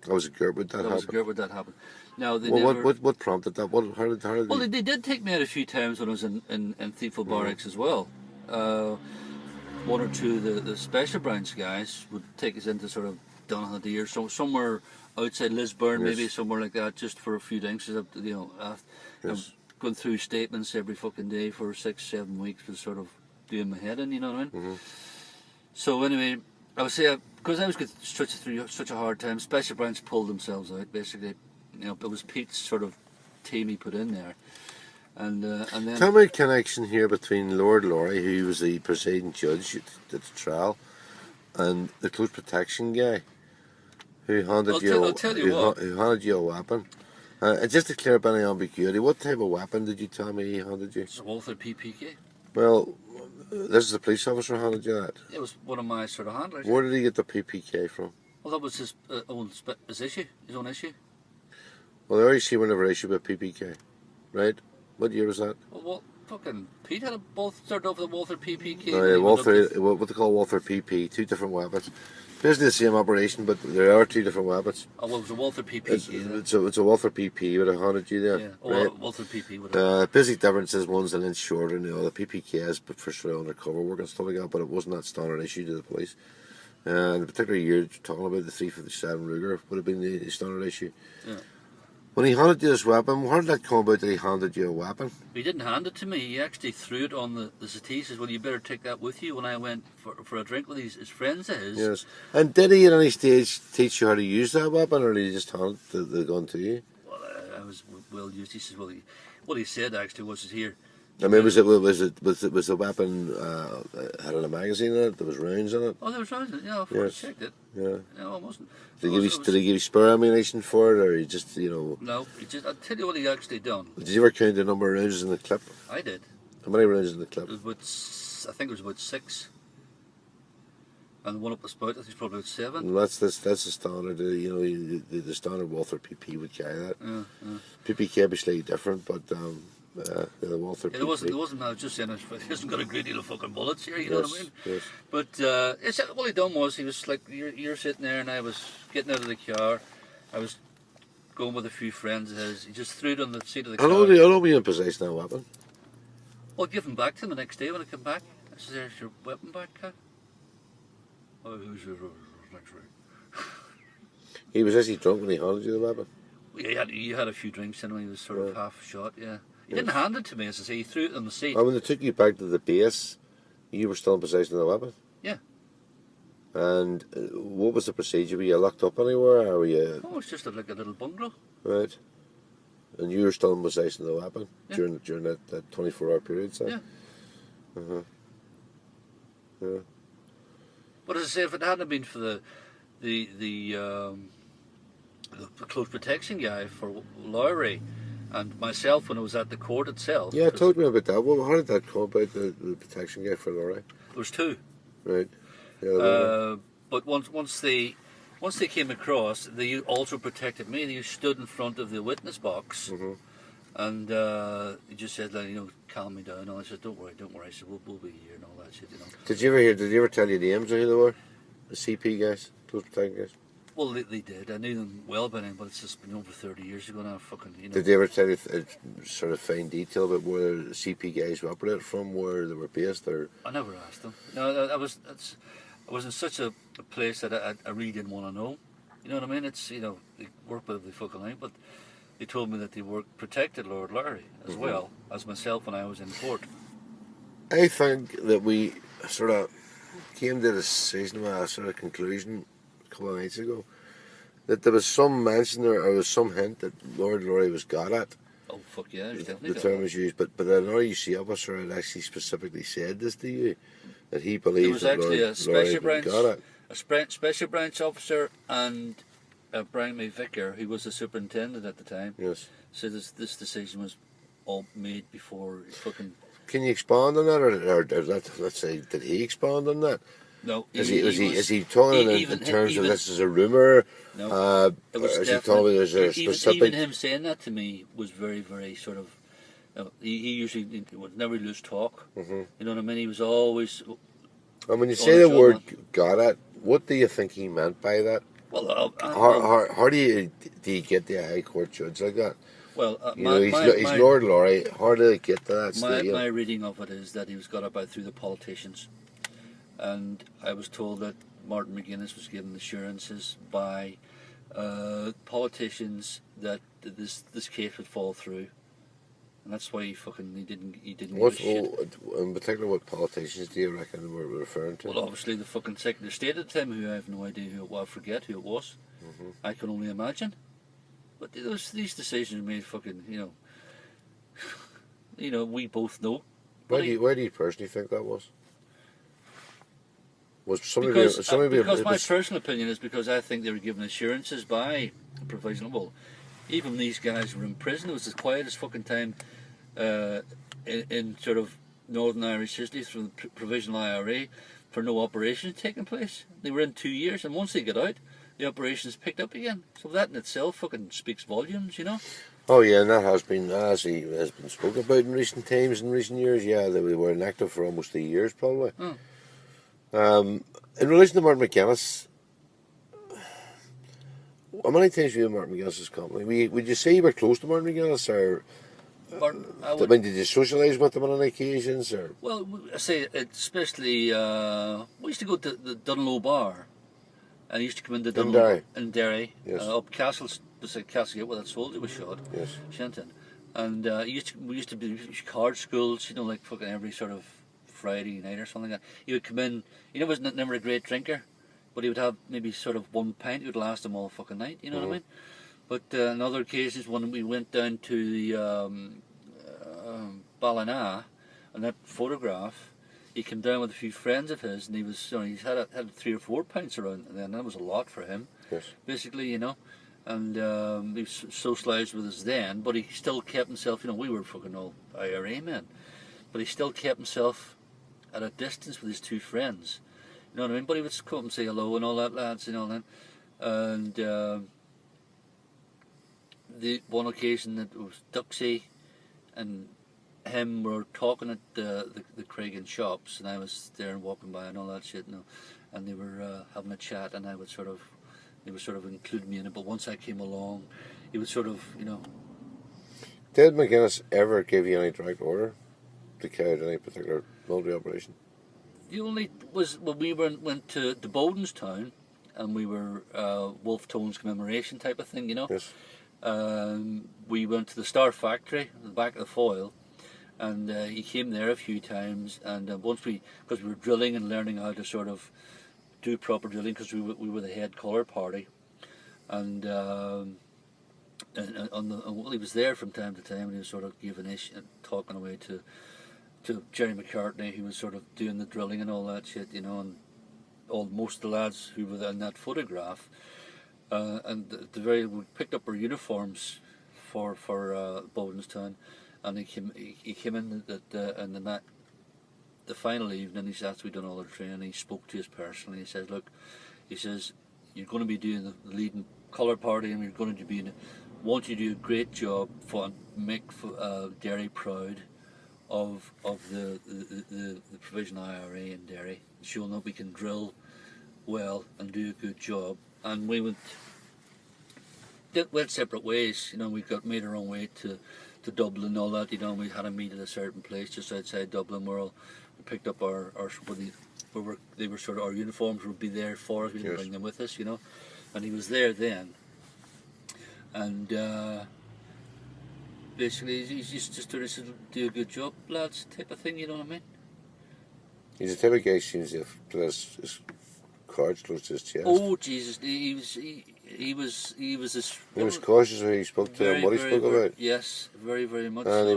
That was at Girdwood that happened. Was at Girdwood that happened. Now they what prompted that? How did well, they did take me out a few times when I was in Thiepval Barracks as well. One or two of the special branch guys would take us into sort of Donaghadee or somewhere outside Lisburn, maybe somewhere like that, just for a few drinks. Going through statements every fucking day for 6-7 weeks was sort of doing my head in, you know what I mean? Mm-hmm. So anyway, I would say, because I was going through such a hard time, Special Branch pulled themselves out, basically. You know, it was Pete's sort of team he put in there. And then... Tell me a connection here between Lord Laurie, who was the presiding judge at the trial, and the close protection guy, who handed you a weapon. Just to clear up any ambiguity, what type of weapon did you tell me he handed you? It's a Walther PPK. Well, this is the police officer who handed you that? It was one of my sort of handlers. Where did he get the PPK from? Well, that was his own issue. Well, the REC were never issued with PPK, right? What year was that? Well, fucking Pete had both started off with the Walther PPK. No, yeah, what they call Walther PP, two different weapons. Basically the same operation, but there are two different weapons. Oh, well, it was a Walther PP. It's a Walther PP would have handed you there. Yeah, right? Walther PP would have. Basic difference is one's an inch shorter than the other. PPK is for sort of undercover work and stuff like that, but it wasn't that standard issue to the police. In the particular year you're talking about, the 357 Ruger would have been the standard issue. Yeah. When he handed you this weapon, how did that come about that he handed you a weapon? He didn't hand it to me. He actually threw it on the settee. He says, well, you better take that with you. When I went for a drink with his friends of his. Yes. And did he at any stage teach you how to use that weapon, or did he just hand the gun to you? Well, I was well used. He says, well, what he said actually was, here. I mean, was the weapon had a magazine in it? There was rounds in it. Oh, there was rounds in it. Yeah, I checked it. Yeah. No, it wasn't. Did he give you spare ammunition for it, or he just No, I'll tell you what he actually done. Did you ever count the number of rounds in the clip? I did. How many rounds in the clip? It was I think it was about 6. And the one up the spout, I think it's probably about 7. Well, that's the standard. The standard Walther PP would carry that. Yeah. PPK would be slightly different, but the Walther PP. It wasn't. I was just saying, he hasn't got a great deal of fucking bullets here. You know what I mean? Yes. But what he done was, he was like, you're sitting there, and I was getting out of the car, I was going with a few friends of his. He just threw it on the seat of the How car. long were you in possession of that weapon? Well, give him back to him the next day when I come back. I said, "There's your weapon back, cat." Oh, who's your next week? He was actually drunk when he handed you the weapon. Yeah, he had a few drinks in him. He was sort of half shot. Yeah, he Yes. didn't hand it to me. As I say, he threw it on the seat. And when they took you back to the base, you were still in possession of the weapon? Yeah. And what was the procedure? Were you locked up anywhere, or were you... Oh, it's just like a little bungalow. Right. And you were still in possession of the weapon Yeah. during that 24-hour period, so? Yeah. Yeah. But as I say, if it hadn't been for the close protection guy for Lowry and myself when I was at the court itself. Yeah, talk to me about that. Well, how did that come about, the protection guy for Laurie? There was two. Right. Yeah, But once they came across, they also protected me. They stood in front of the witness box, and he just said, like, calm me down. And I said, don't worry. I said, we'll be here and all that shit, Did you ever tell you the names of who they were? The CP guys, close protection guys? Well, they did. I knew them well by then, but it's just been over 30 years ago now. Did they ever tell you sort of fine detail about where the CP guys were operated from, where they were based, or? I never asked them. No, I was in such a place that I really didn't want to know. You know what I mean? It's they work with the fucking line, but they told me that they protected Lord Larry as well as myself when I was in court. I think that we sort of came to a decision, a sort of conclusion a couple of nights ago, that there was some mention or was some hint that Lord Laurie was got at. Oh fuck yeah, there's definitely the term was used, but an RUC officer had actually specifically said this to you, that he believed there was that actually Lord a special Laurie got at. special branch officer and Brian May Vicar, who was the superintendent at the time. Yes. Said this decision was all made before fucking. Can you expand on that, or let's say, did he expand on that? No. Is he talking in terms of this is a rumour? No. It was is he talking there's a specific? Even him saying that to me was very, very sort of. He usually would never lose talk. You know what I mean? He was always. And when you say the word "got at," what do you think he meant by that? Well, how do you get to a high court judge like that? Well, he's Lord Laurie. How do they get to that stage? My reading of it is that he was got about through the politicians, and I was told that Martin McGuinness was given assurances by politicians that this case would fall through, and that's why he didn't. In particular, what politicians do you reckon we're referring to? Well, obviously the fucking Secretary of State at the time, who I have no idea who it was. I forget who it was. I can only imagine. But these decisions made fucking, we both know. Where do you personally think that was? Was somebody because my personal opinion is because I think they were given assurances by provisional. Well, even when these guys were in prison, it was the quietest fucking time in sort of Northern Irish history from the provisional IRA for no operations taking place. They were in 2 years, and once they got out, the operations picked up again. So that in itself fucking speaks volumes, Oh yeah, and that has been spoken about in recent times, in recent years. Yeah, they were inactive for almost 3 years, probably. In relation to Martin McGuinness, how many times were you in Martin McGuinness's company? Would you say you were close to Martin McGuinness, or did you socialise with him on any occasions? Or? Well, I say especially we used to go to the Dunlow Bar. And he used to come into Dunlow in Derry, yes. Up beside Castlegate where that soldier was shot, yes. Shenton. And we used to be card schools, like fucking every sort of Friday night or something like that. He would come in, he was never a great drinker, but he would have maybe sort of one pint, it would last him all fucking night, you know what I mean? But on other occasions, when we went down to the Ballina, and that photograph, he came down with a few friends of his, and he was, he's had 3 or 4 pints around, and then that was a lot for him. Yes. Basically, and he socialised with us then, but he still kept himself. We were fucking all IRA men, but he still kept himself at a distance with his 2 friends. You know what I mean? But he would come up and say hello and all that, lads, and all that. And the one occasion that was Duxie and him were talking at the Craigan shops, and I was there and walking by and all that shit, and they were having a chat, and I would sort of, He was sort of including me in it, but once I came along, he was sort of, you know. Did McGuinness ever give you any direct order to carry out any particular military operation? The only was when we went to Bodenstown, and we were Wolf Tones commemoration type of thing, you know. Yes. We went to the Star Factory at the back of the foil, and he came there a few times. And once because we were drilling and learning how to sort of do proper drilling, because we were the head colour party, and well, he was there from time to time, and he was sort of giving ish and talking away to Jerry McCartney, who was sort of doing the drilling and all that shit, you know, and most of the lads who were in that photograph. And we picked up our uniforms for Bodenstown, and he came in the final evening. He's after we'd done all our training. He spoke to us personally. He says, "Look," he says, "you're going to be doing the leading colour party, and you're going to be want you to do a great job for make Derry proud of the provisional IRA in Derry, showing that we can drill well and do a good job." And we went separate ways, you know. We made our own way to Dublin and all that, you know. We had a meet at a certain place just outside Dublin where we picked up they were sort of, our uniforms would be there for us. We didn't bring them with us, you know. And he was there then, and basically he's just sort of do a good job, lads, type of thing, you know what I mean. He's a type of guy who seems to have put his cards close to his chest. Oh Jesus, he was cautious when he spoke to him, what he spoke about. Yes, very, very much. And so. he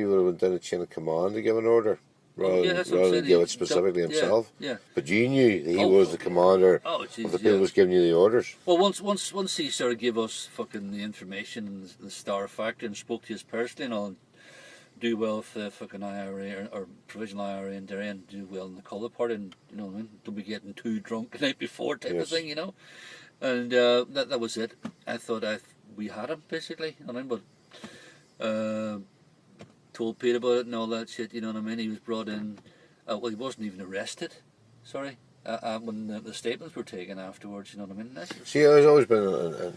would have went down the chain of command to give an order, rather than give it specifically himself. Yeah. But you knew that he was the commander of the people who was giving you the orders. Well, once he sort of gave us fucking the information and the Star Factory and spoke to us personally and all, do well with the fucking IRA or provisional IRA in Derry, and do well in the colour party, and you know what I mean, don't be getting too drunk the night before type of thing, you know. And that was it. I thought we had him basically, you know what I mean. But told Pete about it and all that shit, you know what I mean. He was brought in. Well, he wasn't even arrested. Sorry. When the statements were taken afterwards, you know what I mean. See, there's always been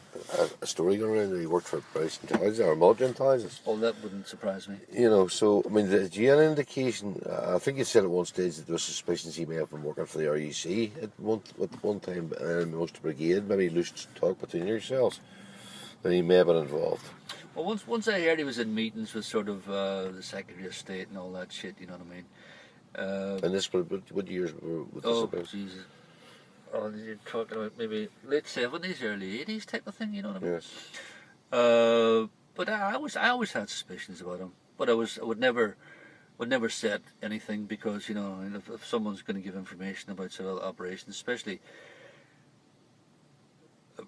a story going around that he worked for British intelligence or military intelligence. Oh, that wouldn't surprise me. You know, so I mean, did you have an indication? I think you said at one stage that there was suspicions he may have been working for the RUC at one time, and most of the brigade, maybe loose talk between yourselves, that he may have been involved. Well, once I heard he was in meetings with sort of the Secretary of State and all that shit, you know what I mean. And this, what years were this about? Oh, Jesus. Oh, you're talking about maybe late 70s, early 80s type of thing, you know what I mean? Yes. But I always had suspicions about him. But I would never said anything, because, you know, if someone's going to give information about sort of operations, especially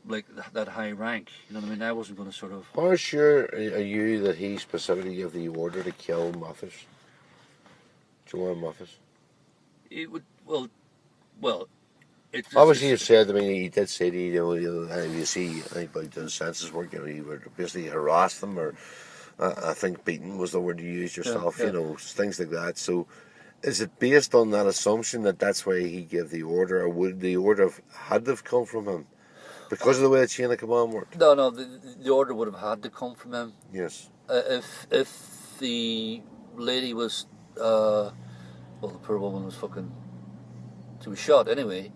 like that high rank, you know what I mean, I wasn't going to sort of... How sure are you that he specifically gave the order to kill Moffat? Joanne Moffat? It would, well, it's... Obviously, you've said, I mean, he did say to you, if you see anybody doing census work, you know, you would basically harass them, or I think beaten was the word you used yourself, you know, things like that. So, is it based on that assumption that that's why he gave the order, or would the order had to have come from him? Because of the way the chain of command worked? No, the order would have had to come from him. Yes. If the lady was, well, the poor woman was fucking, she was shot anyway,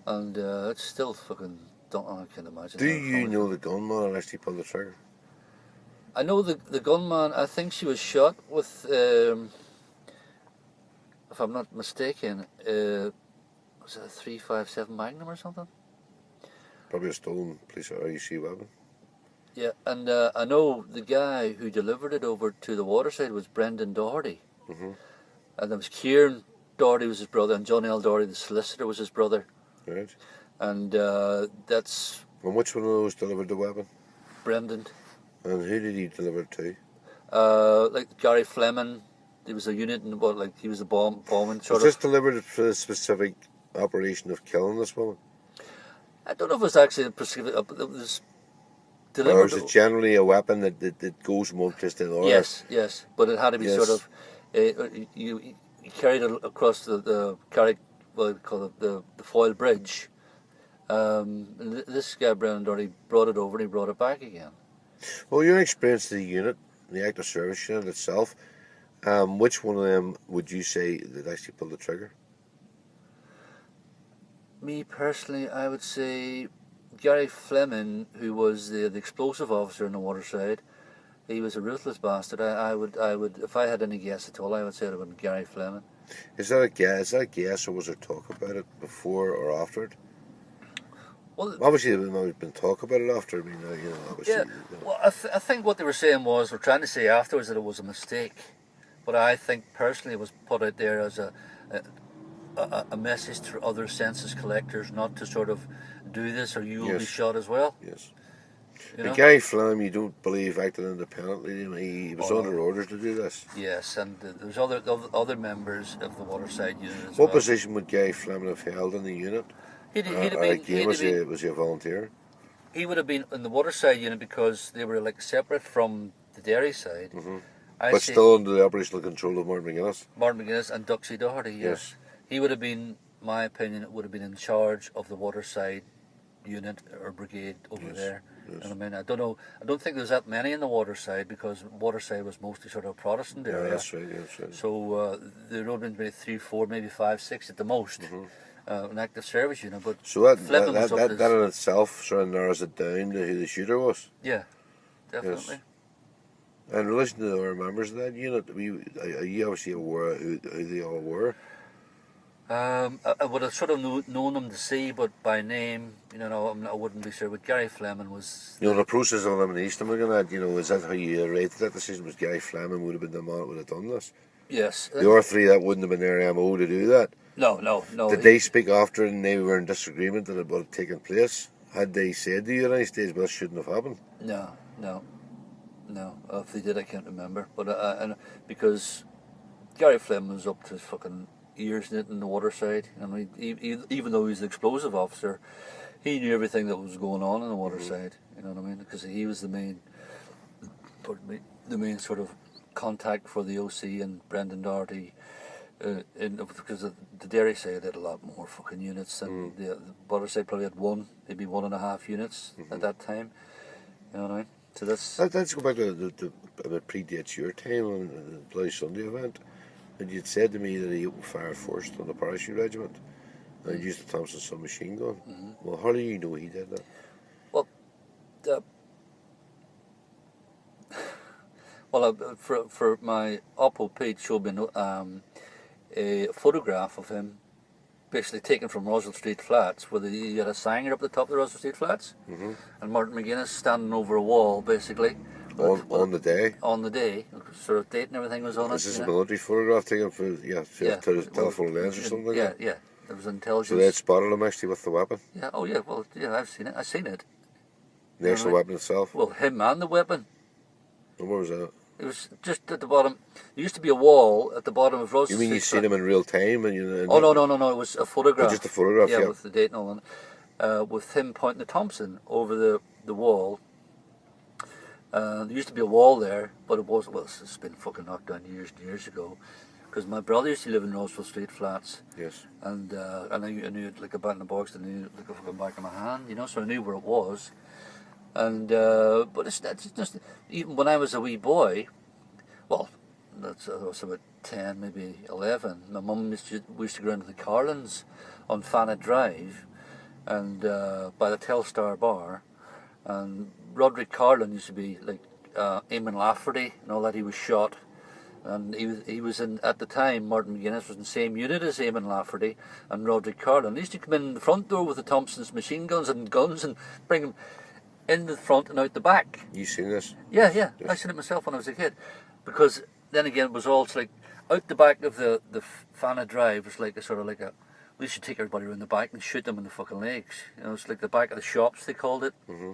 and it's still fucking, I can't imagine. Do you know the gunman actually pulled the trigger? I know the gunman, I think she was shot with, if I'm not mistaken, was it a .357 Magnum or something? Probably a stolen police or RUC weapon. Yeah, and I know the guy who delivered it over to the waterside was Brendan Doherty. Mm-hmm. And there was Kieran Doherty was his brother, and John L. Doherty, the solicitor, was his brother. Right. And that's... And which one of those delivered the weapon? Brendan. And who did he deliver it to? Like Gary Fleming. There was a unit, and like he was a bombing sort of... Was this delivered for the specific operation of killing this woman? I don't know if it was actually a specific... It was delivered... Or is it generally a weapon that goes from one place to another? Yes. But it had to be sort of... you carried it across the what do you call it, the foil bridge, This guy, Brendan Doherty, brought it over and he brought it back again. Well, your experience of the unit, the active service unit itself, which one of them would you say that actually pulled the trigger? Me personally, I would say Gary Fleming, who was the explosive officer in the waterside. He was a ruthless bastard. I would, if I had any guess at all, I would say it would have been Gary Fleming. Is that a guess? Is that a guess, or was there talk about it before or after it? Well, obviously, there's been talk about it after. I mean, obviously. yeah. Well, I think what they were saying was, we're trying to say afterwards that it was a mistake, but I think personally it was put out there as a message to other census collectors not to sort of do this, or you will be shot as well. Yes. You know? Gary Fleming, you don't believe acted independently. He was under orders to do this. Yes, and there's other members of the waterside unit as well. What position would Gary Fleming have held in the unit? Was he a volunteer? He would have been in the waterside unit because they were like separate from the dairy side. Mm-hmm. But still under the operational control of Martin McGuinness. Martin McGuinness and Duxie Doherty, yes. He would have been, my opinion, would have been in charge of the waterside unit or brigade over there. Yes. And I mean, I don't know. I don't think there's that many in the waterside because waterside was mostly sort of a Protestant area. Yeah, that's right. That's right. So there would have been maybe 3, 4, maybe 5, 6 at the most. Mm-hmm. An active service unit, but so that in itself sort of narrows it down to who the shooter was. Yeah, definitely. Yes. And in relation to the other members of that unit, are you obviously aware who they all were? I would have sort of known them to see, but by name, I wouldn't be sure. But Gary Fleming was. The process of elimination, is that how you rated that decision? Was Gary Fleming would have been the man that would have done this? Yes. The other three that wouldn't have been their MO to do that. No. Did they speak after and they were in disagreement that it would have taken place? Had they said to you at any stage, well, this shouldn't have happened? No. If they did, I can't remember. But and because Gary Fleming was up to his fucking ears in it in the waterside. I mean, even though he was the explosive officer, he knew everything that was going on in the waterside. You know what I mean? Because he was the main sort of contact for the OC and Brendan Doherty. Because the dairy side had a lot more fucking units, and the waterside probably had maybe 1.5 units at that time. You know what I mean? So let's go back to it predates your time on the Bloody Sunday event. And you'd said to me that he opened fire first on the parachute regiment and used the Thompson submachine gun. Mm-hmm. Well, how do you know he did that? Well, for my Oppo page showed me a photograph of him basically taken from Roswell Street Flats, where he had a sign up the top of the Roswell Street Flats, and Martin McGuinness standing over a wall, basically. On the day? On the day. Sort of date and everything was on it. This is a military photograph taken for the telephone lens or something like that? Yeah. There was intelligence. So they had spotted him actually with the weapon? Yeah, well, I've seen it. I've seen it. The actual weapon itself? Well, him and the weapon. And where was that? It was just at the bottom. There used to be a wall at the bottom of Roswell Street. You mean you've seen him in real time? Oh, no. It was a photograph. Just a photograph, yeah. With the date and all that. With him pointing the Thompson over the wall. There used to be a wall there, but it's been fucking knocked down years and years ago. Because my brother used to live in Roswell Street Flats. Yes. And I knew it like a bat in the box, I knew it like a fucking back of my hand, so I knew where it was. And but it's just, even when I was a wee boy, well, I was about 10, maybe 11, my mum used to go into the Carlins on Fannet Drive, and by the Telstar Bar, and Roderick Carlin used to be like Eamon Lafferty and all that. He was shot, and he was in, at the time, Martin McGuinness was in the same unit as Eamon Lafferty and Roderick Carlin. He used to come in the front door with the Thompson's machine guns and bring them in the front and out the back. You seen this? Yeah. Yes. I seen it myself when I was a kid. Because then again, it was all like out the back of the Fanna Drive was like we should take everybody around the back and shoot them in the fucking legs. It's like the back of the shops, they called it. Mm-hmm.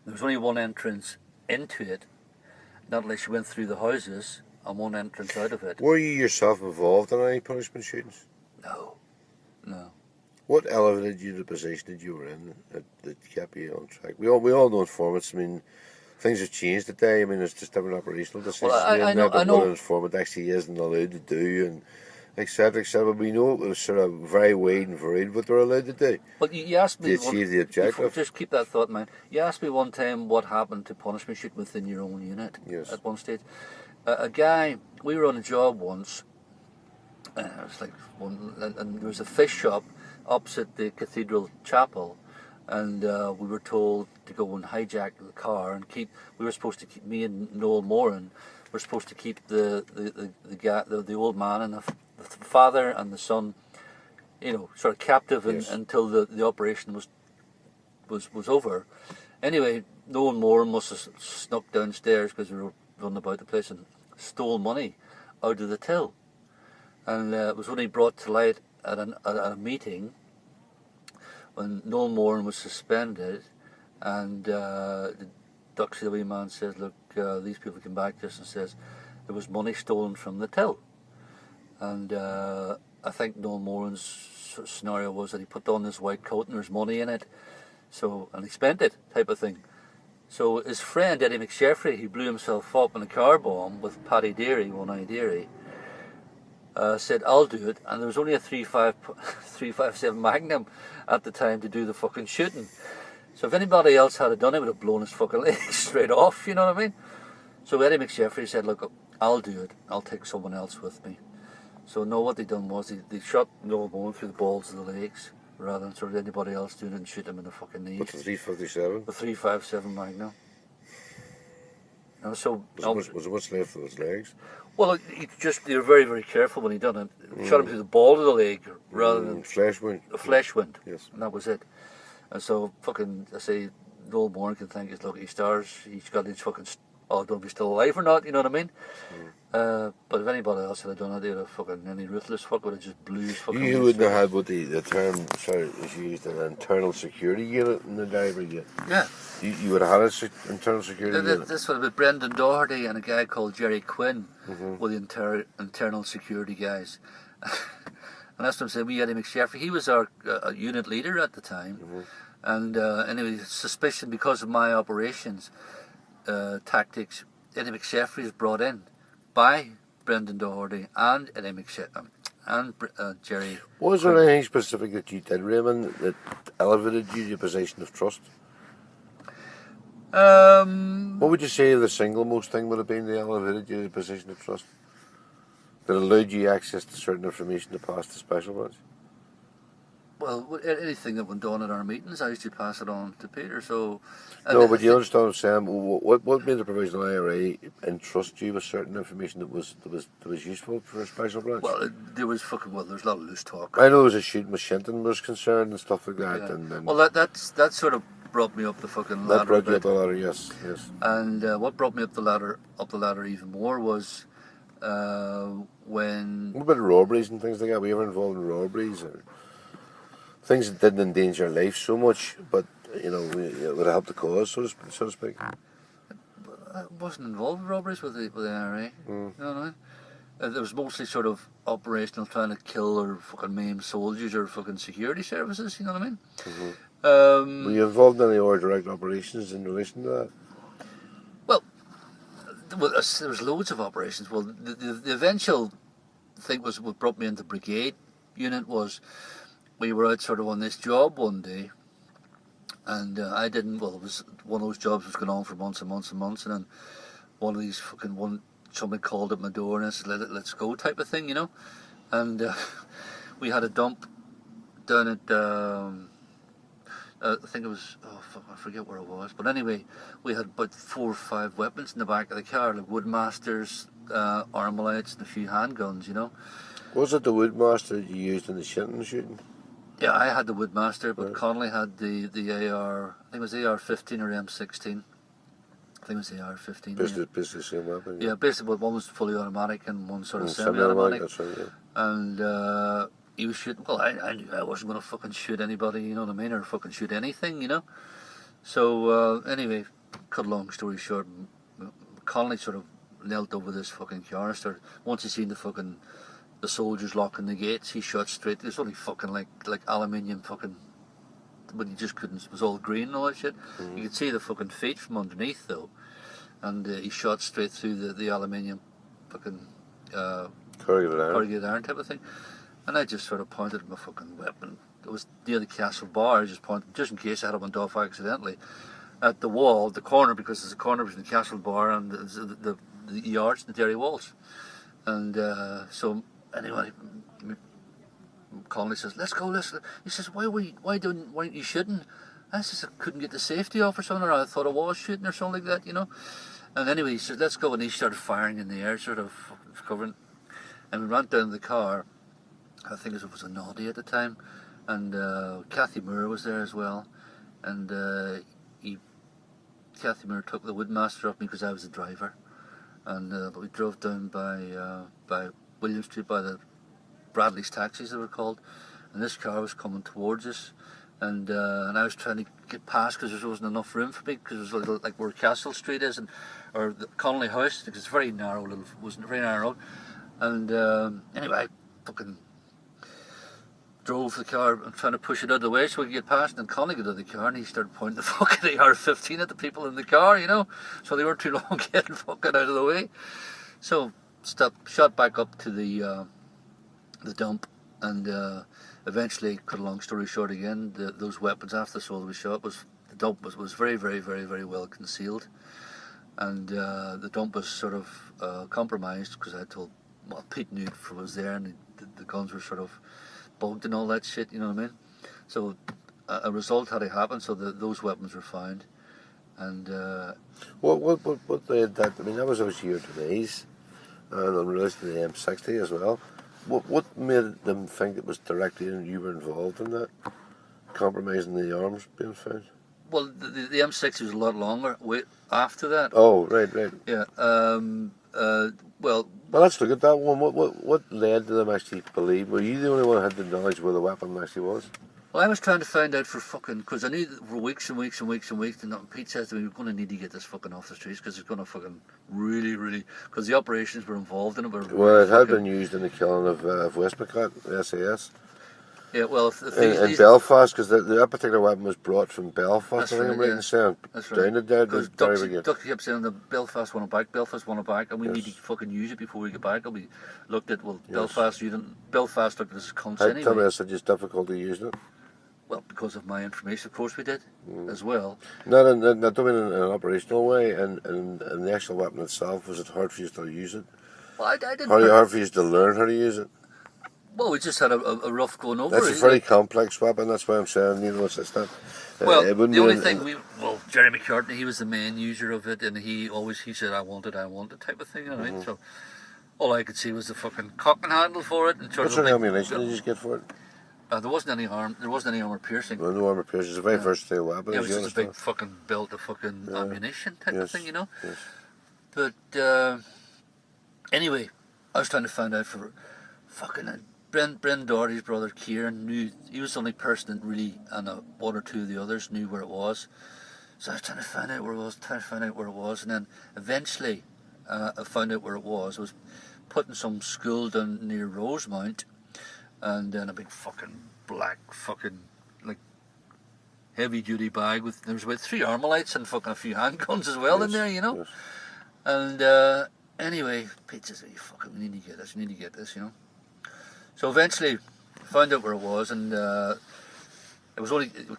There was only one entrance into it, not unless you went through the houses, and one entrance out of it. Were you yourself involved in any punishment shootings? No. What elevated you to the position that you were in that kept you on track? We all know informants. I mean, things have changed today. I mean, there's just different operational decisions. Well, I know. What an informant actually isn't allowed to do, etc., etc. We know it was sort of very wide and varied what they're allowed to do But you asked to me, achieve the objective. just keep that thought in mind. You asked me one time what happened to punishment shooting within your own unit. Yes. At one stage. A guy, we were on a job once, it was like and there was a fish shop opposite the cathedral chapel, and we were told to go and hijack the car and we were supposed to keep, me and Noel Moran were supposed to keep the old man and the father and the son, sort of captive until the operation was over. Anyway, Noel Moran must have snuck downstairs because we were running about the place and stole money out of the till. And it was only brought to light at a meeting when Noel Moran was suspended, and Duxie, the wee man, says, look, these people came back to us and says there was money stolen from the till. And I think Noel Moran's scenario was that he put on this white coat and there's money in it, and he spent it, type of thing. So his friend Eddie McSheffrey, he blew himself up in a car bomb with Paddy Deary, One-Eye Deary, said, I'll do it, and there was only a 357 Magnum at the time to do the fucking shooting. So if anybody else had done it, would have blown his fucking legs straight off, you know what I mean? So Eddie McSheffrey said, look, I'll do it, I'll take someone else with me. So no, what they done was they shot Noel Moran through the balls of the legs, rather than sort of anybody else doing it and shoot him in the fucking knees. What's the 357? The 357 Magnum. So was there much left of his legs? Well, they were very, very careful when he done it. Shot him through the ball of the leg rather than flesh wound. A flesh wound. Yes. And that was it. And so fucking, I say, Noel Moran can thank his lucky stars. He's got his fucking, I don't know if he's still alive or not, you know what I mean? But if anybody else had done it, they'd have fucking, any ruthless fuck would have just blew his fucking... You wouldn't have had what the term, is used, an internal security unit in the library yet. Yeah. You would have had an internal security unit. This would have been Brendan Doherty and a guy called Jerry Quinn were the internal security guys. And that's what I'm saying, we Eddie McSheffrey, he was our unit leader at the time. And anyway, suspicion because of my operations tactics, Eddie McSheffrey is brought in by Brendan Doherty and Eddie McSheffrey and Jerry. Was there anything specific that you did, Raymond, that elevated you to a position of trust? What would you say the single most thing would have been that elevated you to a position of trust? That allowed you access to certain information to pass to special branch? Well, anything that went on at our meetings, I used to pass it on to Peter. So, no, but you understand what I'm saying. What made the provisional IRA entrust you with certain information that was useful for a special branch? Well, there's a lot of loose talk. I know there was a shooting with Shinton was concerned and stuff like that. Yeah. And well, that sort of brought me up the fucking ladder. That brought you up the ladder, yes. And what brought me up the ladder even more was when. What about robberies and things like that? Were you ever involved in robberies or things that didn't endanger life so much, but it would have helped the cause, so to speak? I wasn't involved in robberies with the IRA. You know what I mean? It was mostly sort of operational, trying to kill or fucking maim soldiers or fucking security services. You know what I mean? Were you involved in any other direct operations in relation to that? Well, there was loads of operations. Well, the eventual thing was what brought me into brigade unit was we were out sort of on this job one day, and I didn't. Well, it was one of those jobs was going on for months and months and months, and then one of these somebody called at my door and I said, let's go type of thing, and we had a dump down at I think it was, I forget where it was, but anyway, we had about 4 or 5 weapons in the back of the car, like Woodmasters, Armalites and a few handguns, Was it the Woodmaster you used in the Shinton shooting? Yeah, I had the Woodmaster, but Connolly had the AR, I think it was AR-15 or M16. I think it was AR-15. Basically the same weapon. Yeah, basically, one was fully automatic and one sort of semi-automatic. That's right, yeah. And he was shooting. Well, I knew I wasn't going to fucking shoot anybody, you know what I mean, or fucking shoot anything, So anyway, cut a long story short, Connolly sort of knelt over this fucking car and started. Once he seen the soldiers locking the gates, he shot straight. It was only fucking like aluminium fucking, but he just couldn't. It was all green and all that shit. You could see the fucking feet from underneath though, and he shot straight through the aluminium fucking corrugated iron type of thing. And I just sort of pointed at my fucking weapon. It was near the castle bar. I just pointed, just in case I had it went off accidentally, at the wall, the corner, because there's a corner between the castle bar and the yards, the dairy walls. And so anyway, Connolly says, "Let's go, let's." He says, "Why aren't you shooting?" I says, "I couldn't get the safety off or something, or I thought I was shooting or something like that, you know." And anyway, he says, "Let's go," and he started firing in the air, sort of covering. And we ran down to the car. I think it was a Noddy at the time, and Kathy Moore was there as well. And Kathy Moore took the Woodmaster off me because I was the driver. And but we drove down by William Street, by the Bradley's taxis they were called, and this car was coming towards us, and I was trying to get past because there wasn't enough room for me, because it was like where Castle Street is, or the Connolly House, because it's very narrow, wasn't very narrow, and anyway, I fucking drove the car and trying to push it out of the way so we could get past, and Connolly got out of the car and he started pointing the fucking AR-15 at the people in the car, you know, so they weren't too long getting fucking out of the way. So shot back up to the dump, and eventually, cut a long story short again, those weapons after the soldier was shot, the dump was very, very, very, very well concealed, and the dump was sort of compromised because I told, well, Pete knew it was there, and the guns were sort of bugged and all that shit, you know what I mean? So a result had to happen, so those weapons were found, and what led that? I mean, that was obviously your Denise, and I'm released to the M60 as well. What made them think it was directly and you were involved in that, compromising the arms being found? Well, the M60 was a lot longer. Wait, after that. Oh, right. Yeah. Well, let's look at that one. What led to them actually believe? Were you the only one who had the knowledge where the weapon actually was? Well, I was trying to find out for fucking, because I knew that for weeks and weeks and weeks and weeks, and Pete says to me, we're going to need to get this fucking off the streets because it's going to fucking really, because the operations were involved in it. Well, it had been used in the killing of Westmacott, SAS. Yeah, well, in Belfast, because that particular weapon was brought from Belfast, I think I'm right in saying. That's right. Down the Derry Ducky kept saying the Belfast want it back, and we need to fucking use it before we get back. And we looked at, Belfast looked at this cunts anyway. Tell me, I said just difficulty using it. Well, because of my information, of course we did, as well. No, I don't mean in an operational way, and the actual weapon itself, was it hard for you to use it? Well, I didn't... Hard for you to learn how to use it? Well, we just had a rough going over it. That's a very complex weapon, that's why I'm saying, you know, it's not... Well, the only thing Jerry McCartney, he was the main user of it, and he said, I want it, type of thing, you know what I mean? So, all I could see was the fucking cock and handle for it. And what sort of ammunition did you get for it? There wasn't any armor piercing. Well, no armor piercing. It's a very versatile weapon. Yeah, it was just a big fucking belt of fucking ammunition type of thing, you know. Yes. But anyway, I was trying to find out for fucking Bren Doherty's brother Kieran knew. He was the only person that really, and one or two of the others knew where it was. So I was trying to find out where it was, and then eventually I found out where it was. I was putting some school down near Rosemount. And then a big fucking black fucking like heavy duty bag with, there was about 3 Armalites and fucking a few handguns as well in there, you know. Yes. And anyway, Pete says, "Hey, fuck it, we need to get this, you know." So eventually, found out where it was, and it was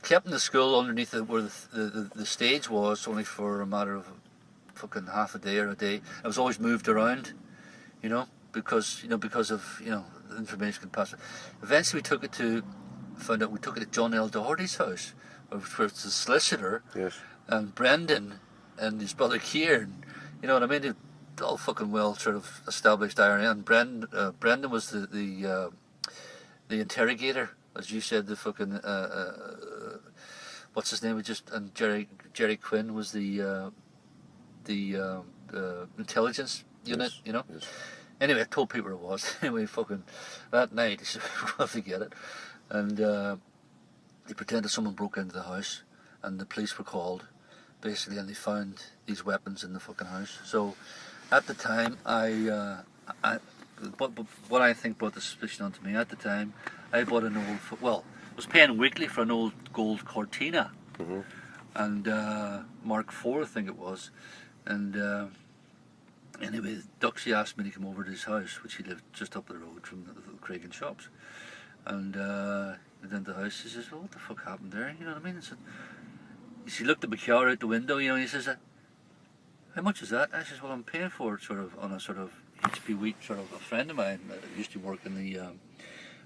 kept in the school underneath where the stage was, only for a matter of fucking half a day or a day. It was always moved around, you know, because of information can pass. Eventually we took it to John L. Doherty's house, where it's the solicitor, yes, and Brendan and his brother Kieran, you know what I mean? They're all fucking well sort of established irony. And Brendan was the interrogator, as you said, the fucking what's his name? And Jerry Quinn was the intelligence unit, yes, you know. Yes. Anyway, I told people it was. Anyway, fucking that night, he said, "We'll have to get it," and they pretended someone broke into the house, and the police were called, basically, and they found these weapons in the fucking house. So, at the time, what I think brought the suspicion onto me. At the time, I bought an old, I was paying weekly for an old gold Cortina, and Mark IV, I think it was, and Anyway, Duxie asked me to come over to his house, which he lived just up the road from the Craig and Shops. And then the house, he says, well, what the fuck happened there? You know what I mean? And so, he looked at my car out the window, you know, and he says, how much is that? I says, well, I'm paying for it sort of on a sort of HP week, sort of a friend of mine that used to work in the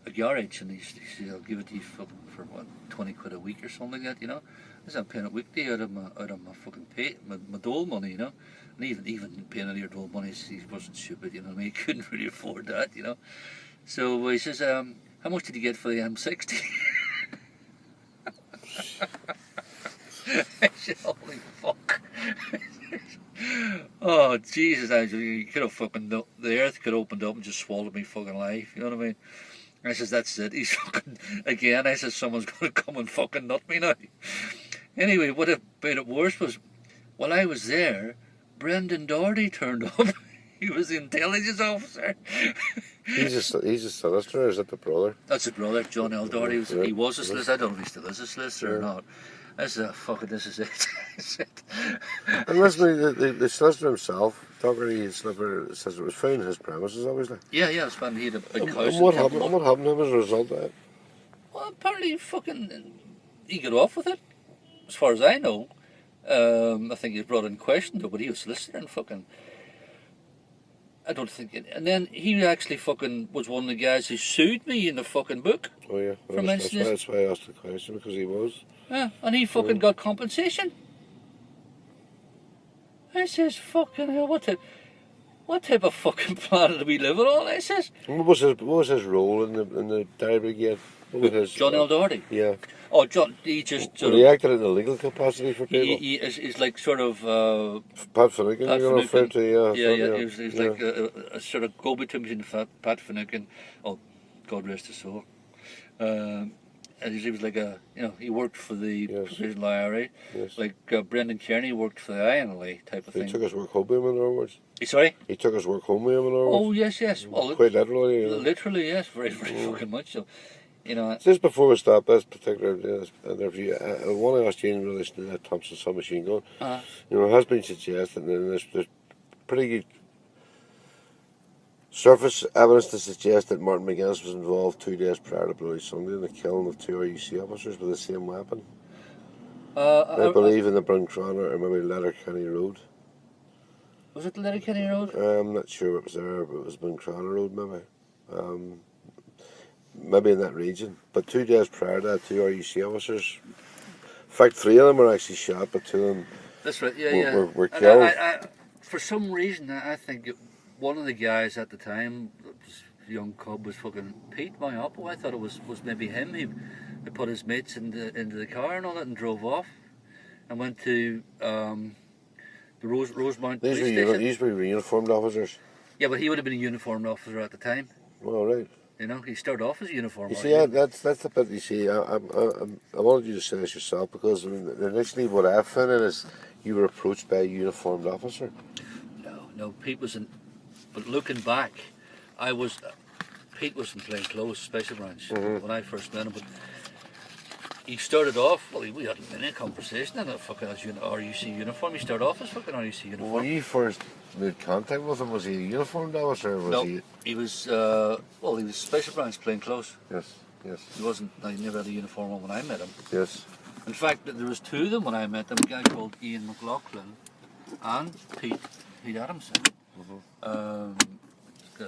a garage, and he said, I'll give it to you for what, 20 quid a week or something like that, you know. I said, I'm paying it weekly out of my fucking pay, my dole money, you know. And even paying out of your dole money, he wasn't stupid, you know what I mean? He couldn't really afford that, you know. So he says, how much did you get for the M60? I said, holy fuck. Oh Jesus, you could have fucking, the earth could have opened up and just swallowed me fucking life, you know what I mean? I says, that's it, he's fucking, again, I says, someone's going to come and fucking nut me now. Anyway, what made it worse was, while I was there, Brendan Doherty turned up. He was the intelligence officer. He's a solicitor, is that the brother? That's his brother, John L. Doherty. He was a solicitor. I don't know if he still is a solicitor or not. I said, fuck it, this is it. And listen, the solicitor himself, Doherty, solicitor, says it was found in his premises, obviously. Yeah, it was found. He had a big house. And what happened to him as a result of that? Well, apparently he got off with it, as far as I know. I think he was brought in question though, but he was solicitor and fucking, I don't think it. And then he actually fucking was one of the guys who sued me in the fucking book. Oh yeah, that's why I asked the question, because he was. Yeah, and he fucking got compensation. I says, fucking hell, what type of fucking planet are we living on? I says. What was his role in the Derry Brigade? What was his? John L. Doherty. Yeah. Oh, John, he just sort he acted in a legal capacity for people. He's like sort of Pat Finnegan, you're referring to, yeah. He was like a sort of go-between between Pat Finnegan, oh, God rest his soul. And he was like he worked for the Provisional IRA, like Brendan Kearney worked for the INLA type of thing. He took his work home with him, in other words. Sorry? He took his work home with him, in other words. Oh, yes. Well, quite literally. Yeah. Literally, yes, very fucking much so. You know. Just before we stop this particular interview, I want to ask you in relation to that Thompson submachine gun. You know, it has been suggested, and there's pretty good surface evidence to suggest that Martin McGuinness was involved 2 days prior to Bloody Sunday in the killing of 2 RUC officers with the same weapon. I believe in the Bruncrana or maybe Letterkenny Road. Was it the Letterkenny Road? I'm not sure it was there, but it was Bruncrana Road maybe. Maybe in that region. But 2 days prior to that, 2 RUC officers, in fact 3 of them were actually shot, but 2 of them That's right, were killed. I, for some reason, I think one of the guys at the time, this young cub, was fucking Pete Mayappo. I thought it was maybe him. He put his mates into the car and all that and drove off and went to the Rosemount police station. These were uniformed officers. Yeah, but he would have been a uniformed officer at the time. Well, right. You know, he started off as a uniform. You see, that's the bit. You see, I wanted you to say this yourself, because I mean, initially what I found is you were approached by a uniformed officer. No, Pete was in. But looking back, Pete was in plain clothes, special branch when I first met him. But he started off. Well, we had a minute conversation in a fucking RUC uniform. He started off as fucking RUC uniform. When you first made contact with him, was he a uniformed officer? Or was he was. He was special branch, plain clothes. Yes. He wasn't. He never had a uniform on when I met him. Yes. In fact, there was 2 of them when I met them. A guy called Ian McLaughlin and Pete Adamson. Gotta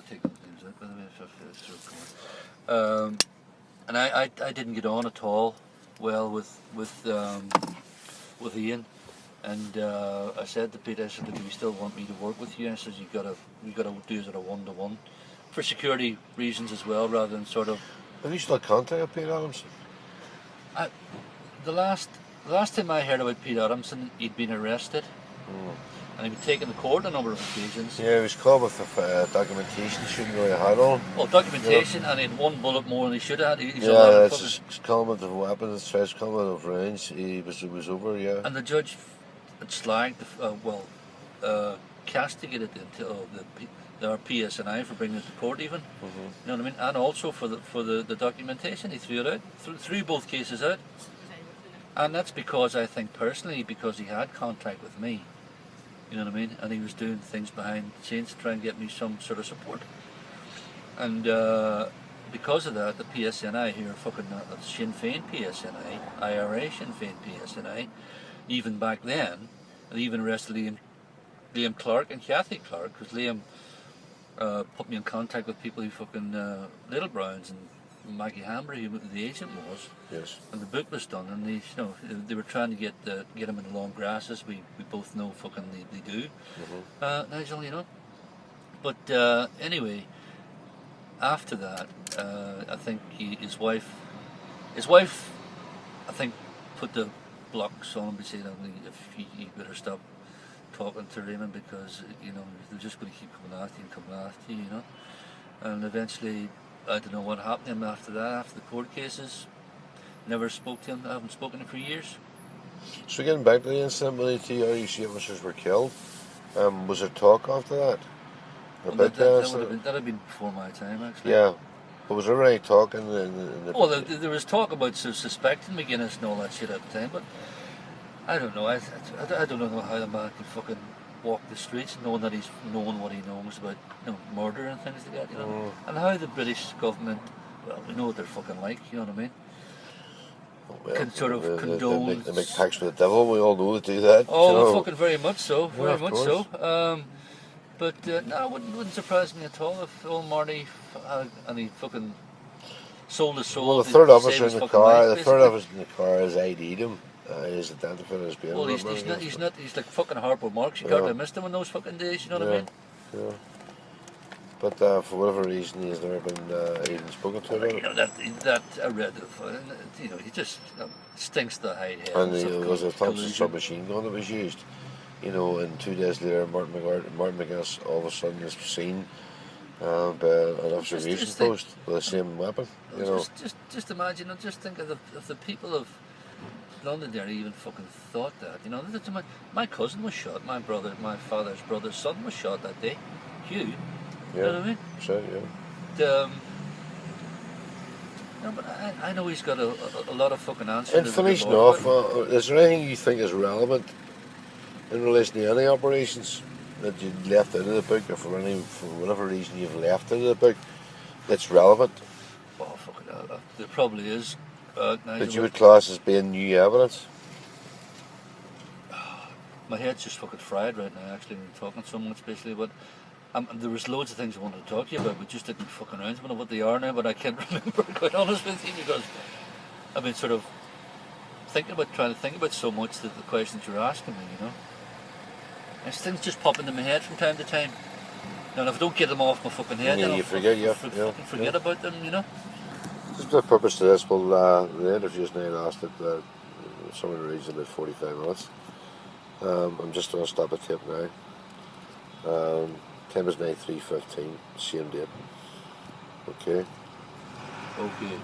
take the names out, by the way. And I didn't get on at all well with Ian, and I said to Pete, I said, look, if you still want me to work with you, I said, you gotta do it at a 1-to-1 for security reasons as well, rather than sort of. Have you still contacted Pete Adamson? The last time I heard about Pete Adamson, he'd been arrested. And he'd been taken to court a number of occasions. Yeah, he was caught with documentation he shouldn't really have had on. Well, documentation, and he had 1 bullet more than he should have had. It's a comment of weapons, it's a comment of range. He was over, yeah. And the judge had slagged, castigated our PSNI for bringing it to court even. You know what I mean? And also for the documentation, he threw it out. Threw both cases out. And that's because I think personally, because he had contact with me. You know what I mean? And he was doing things behind the scenes to try and get me some sort of support. And because of that, the PSNI here, fucking Sinn Féin PSNI, IRA Sinn Féin PSNI, even back then, and even arrested Liam Clark and Kathy Clark, because Liam put me in contact with people who fucking Little Browns and Maggie Hambry, who the agent was. Yes. And the book was done, and they were trying to get him in the long grasses. We both know fucking they do. Mm-hmm. Nigel, you know. But anyway, after that, I think his wife, I think, put the blocks on him and said, if you better stop talking to Raymond, because they're just going to keep coming after you, you know. And eventually, I don't know what happened to him after that, after the court cases. Never spoke to him. I haven't spoken to him for years. So getting back to the incident where the two RUC officers were killed, was there talk after that? Well, that would have been before my time, actually. Yeah. But was there any talk in the Well, there was talk about suspecting McGuinness and all that shit at the time, but I don't know. I don't know how the man can fucking walk the streets knowing that he's knowing what he knows about murder and things like that, you know. And how the British government, well, we know what they're fucking like, you know what I mean? Well, can sort of condone. They make pacts with the devil. We all know they do that. Oh, fucking very much so. Very much course. so. But no, it wouldn't surprise me at all if old Marty and he fucking sold his soul. Well, the third officer in the car, has ID'd him. He's identified as being. Well, he's like fucking Harpo Marx. You can't miss him in those fucking days. You know what I mean? Yeah. But for whatever reason, he's never been even spoken to about it. That I read it. He just stinks the hide head. And there was a Thompson submachine gun that was used. And 2 days later, Martin McGuinness all of a sudden is seen by an observation post with the same weapon. Just imagine, and just think of the people of Londonderry even fucking thought that. My cousin was shot. My father's brother's son was shot that day. Hugh. Yeah. You know what I mean? Sure, yeah. No, but I know he's got a lot of fucking answers. And finishing off, is there anything you think is relevant in relation to any operations that you left out of the book, or for whatever reason you've left out of the book that's relevant? Oh, fucking hell. There probably is. That you would class as being new evidence? My head's just fucking fried right now, actually, when I'm talking so much, basically, but there was loads of things I wanted to talk to you about, but just didn't fucking around. I don't know what they are now, but I can't remember, quite honest with you, because I've been sort of trying to think about so much that the questions you're asking me, and things just pop into my head from time to time. And if I don't get them off my fucking head, then I'll forget about them, Just for the purpose of this, well, the interview's now lasted somewhere in the region of about 45 minutes. I'm just going to stop the tape now. Time is now 3:15, same date. Okay. Okay.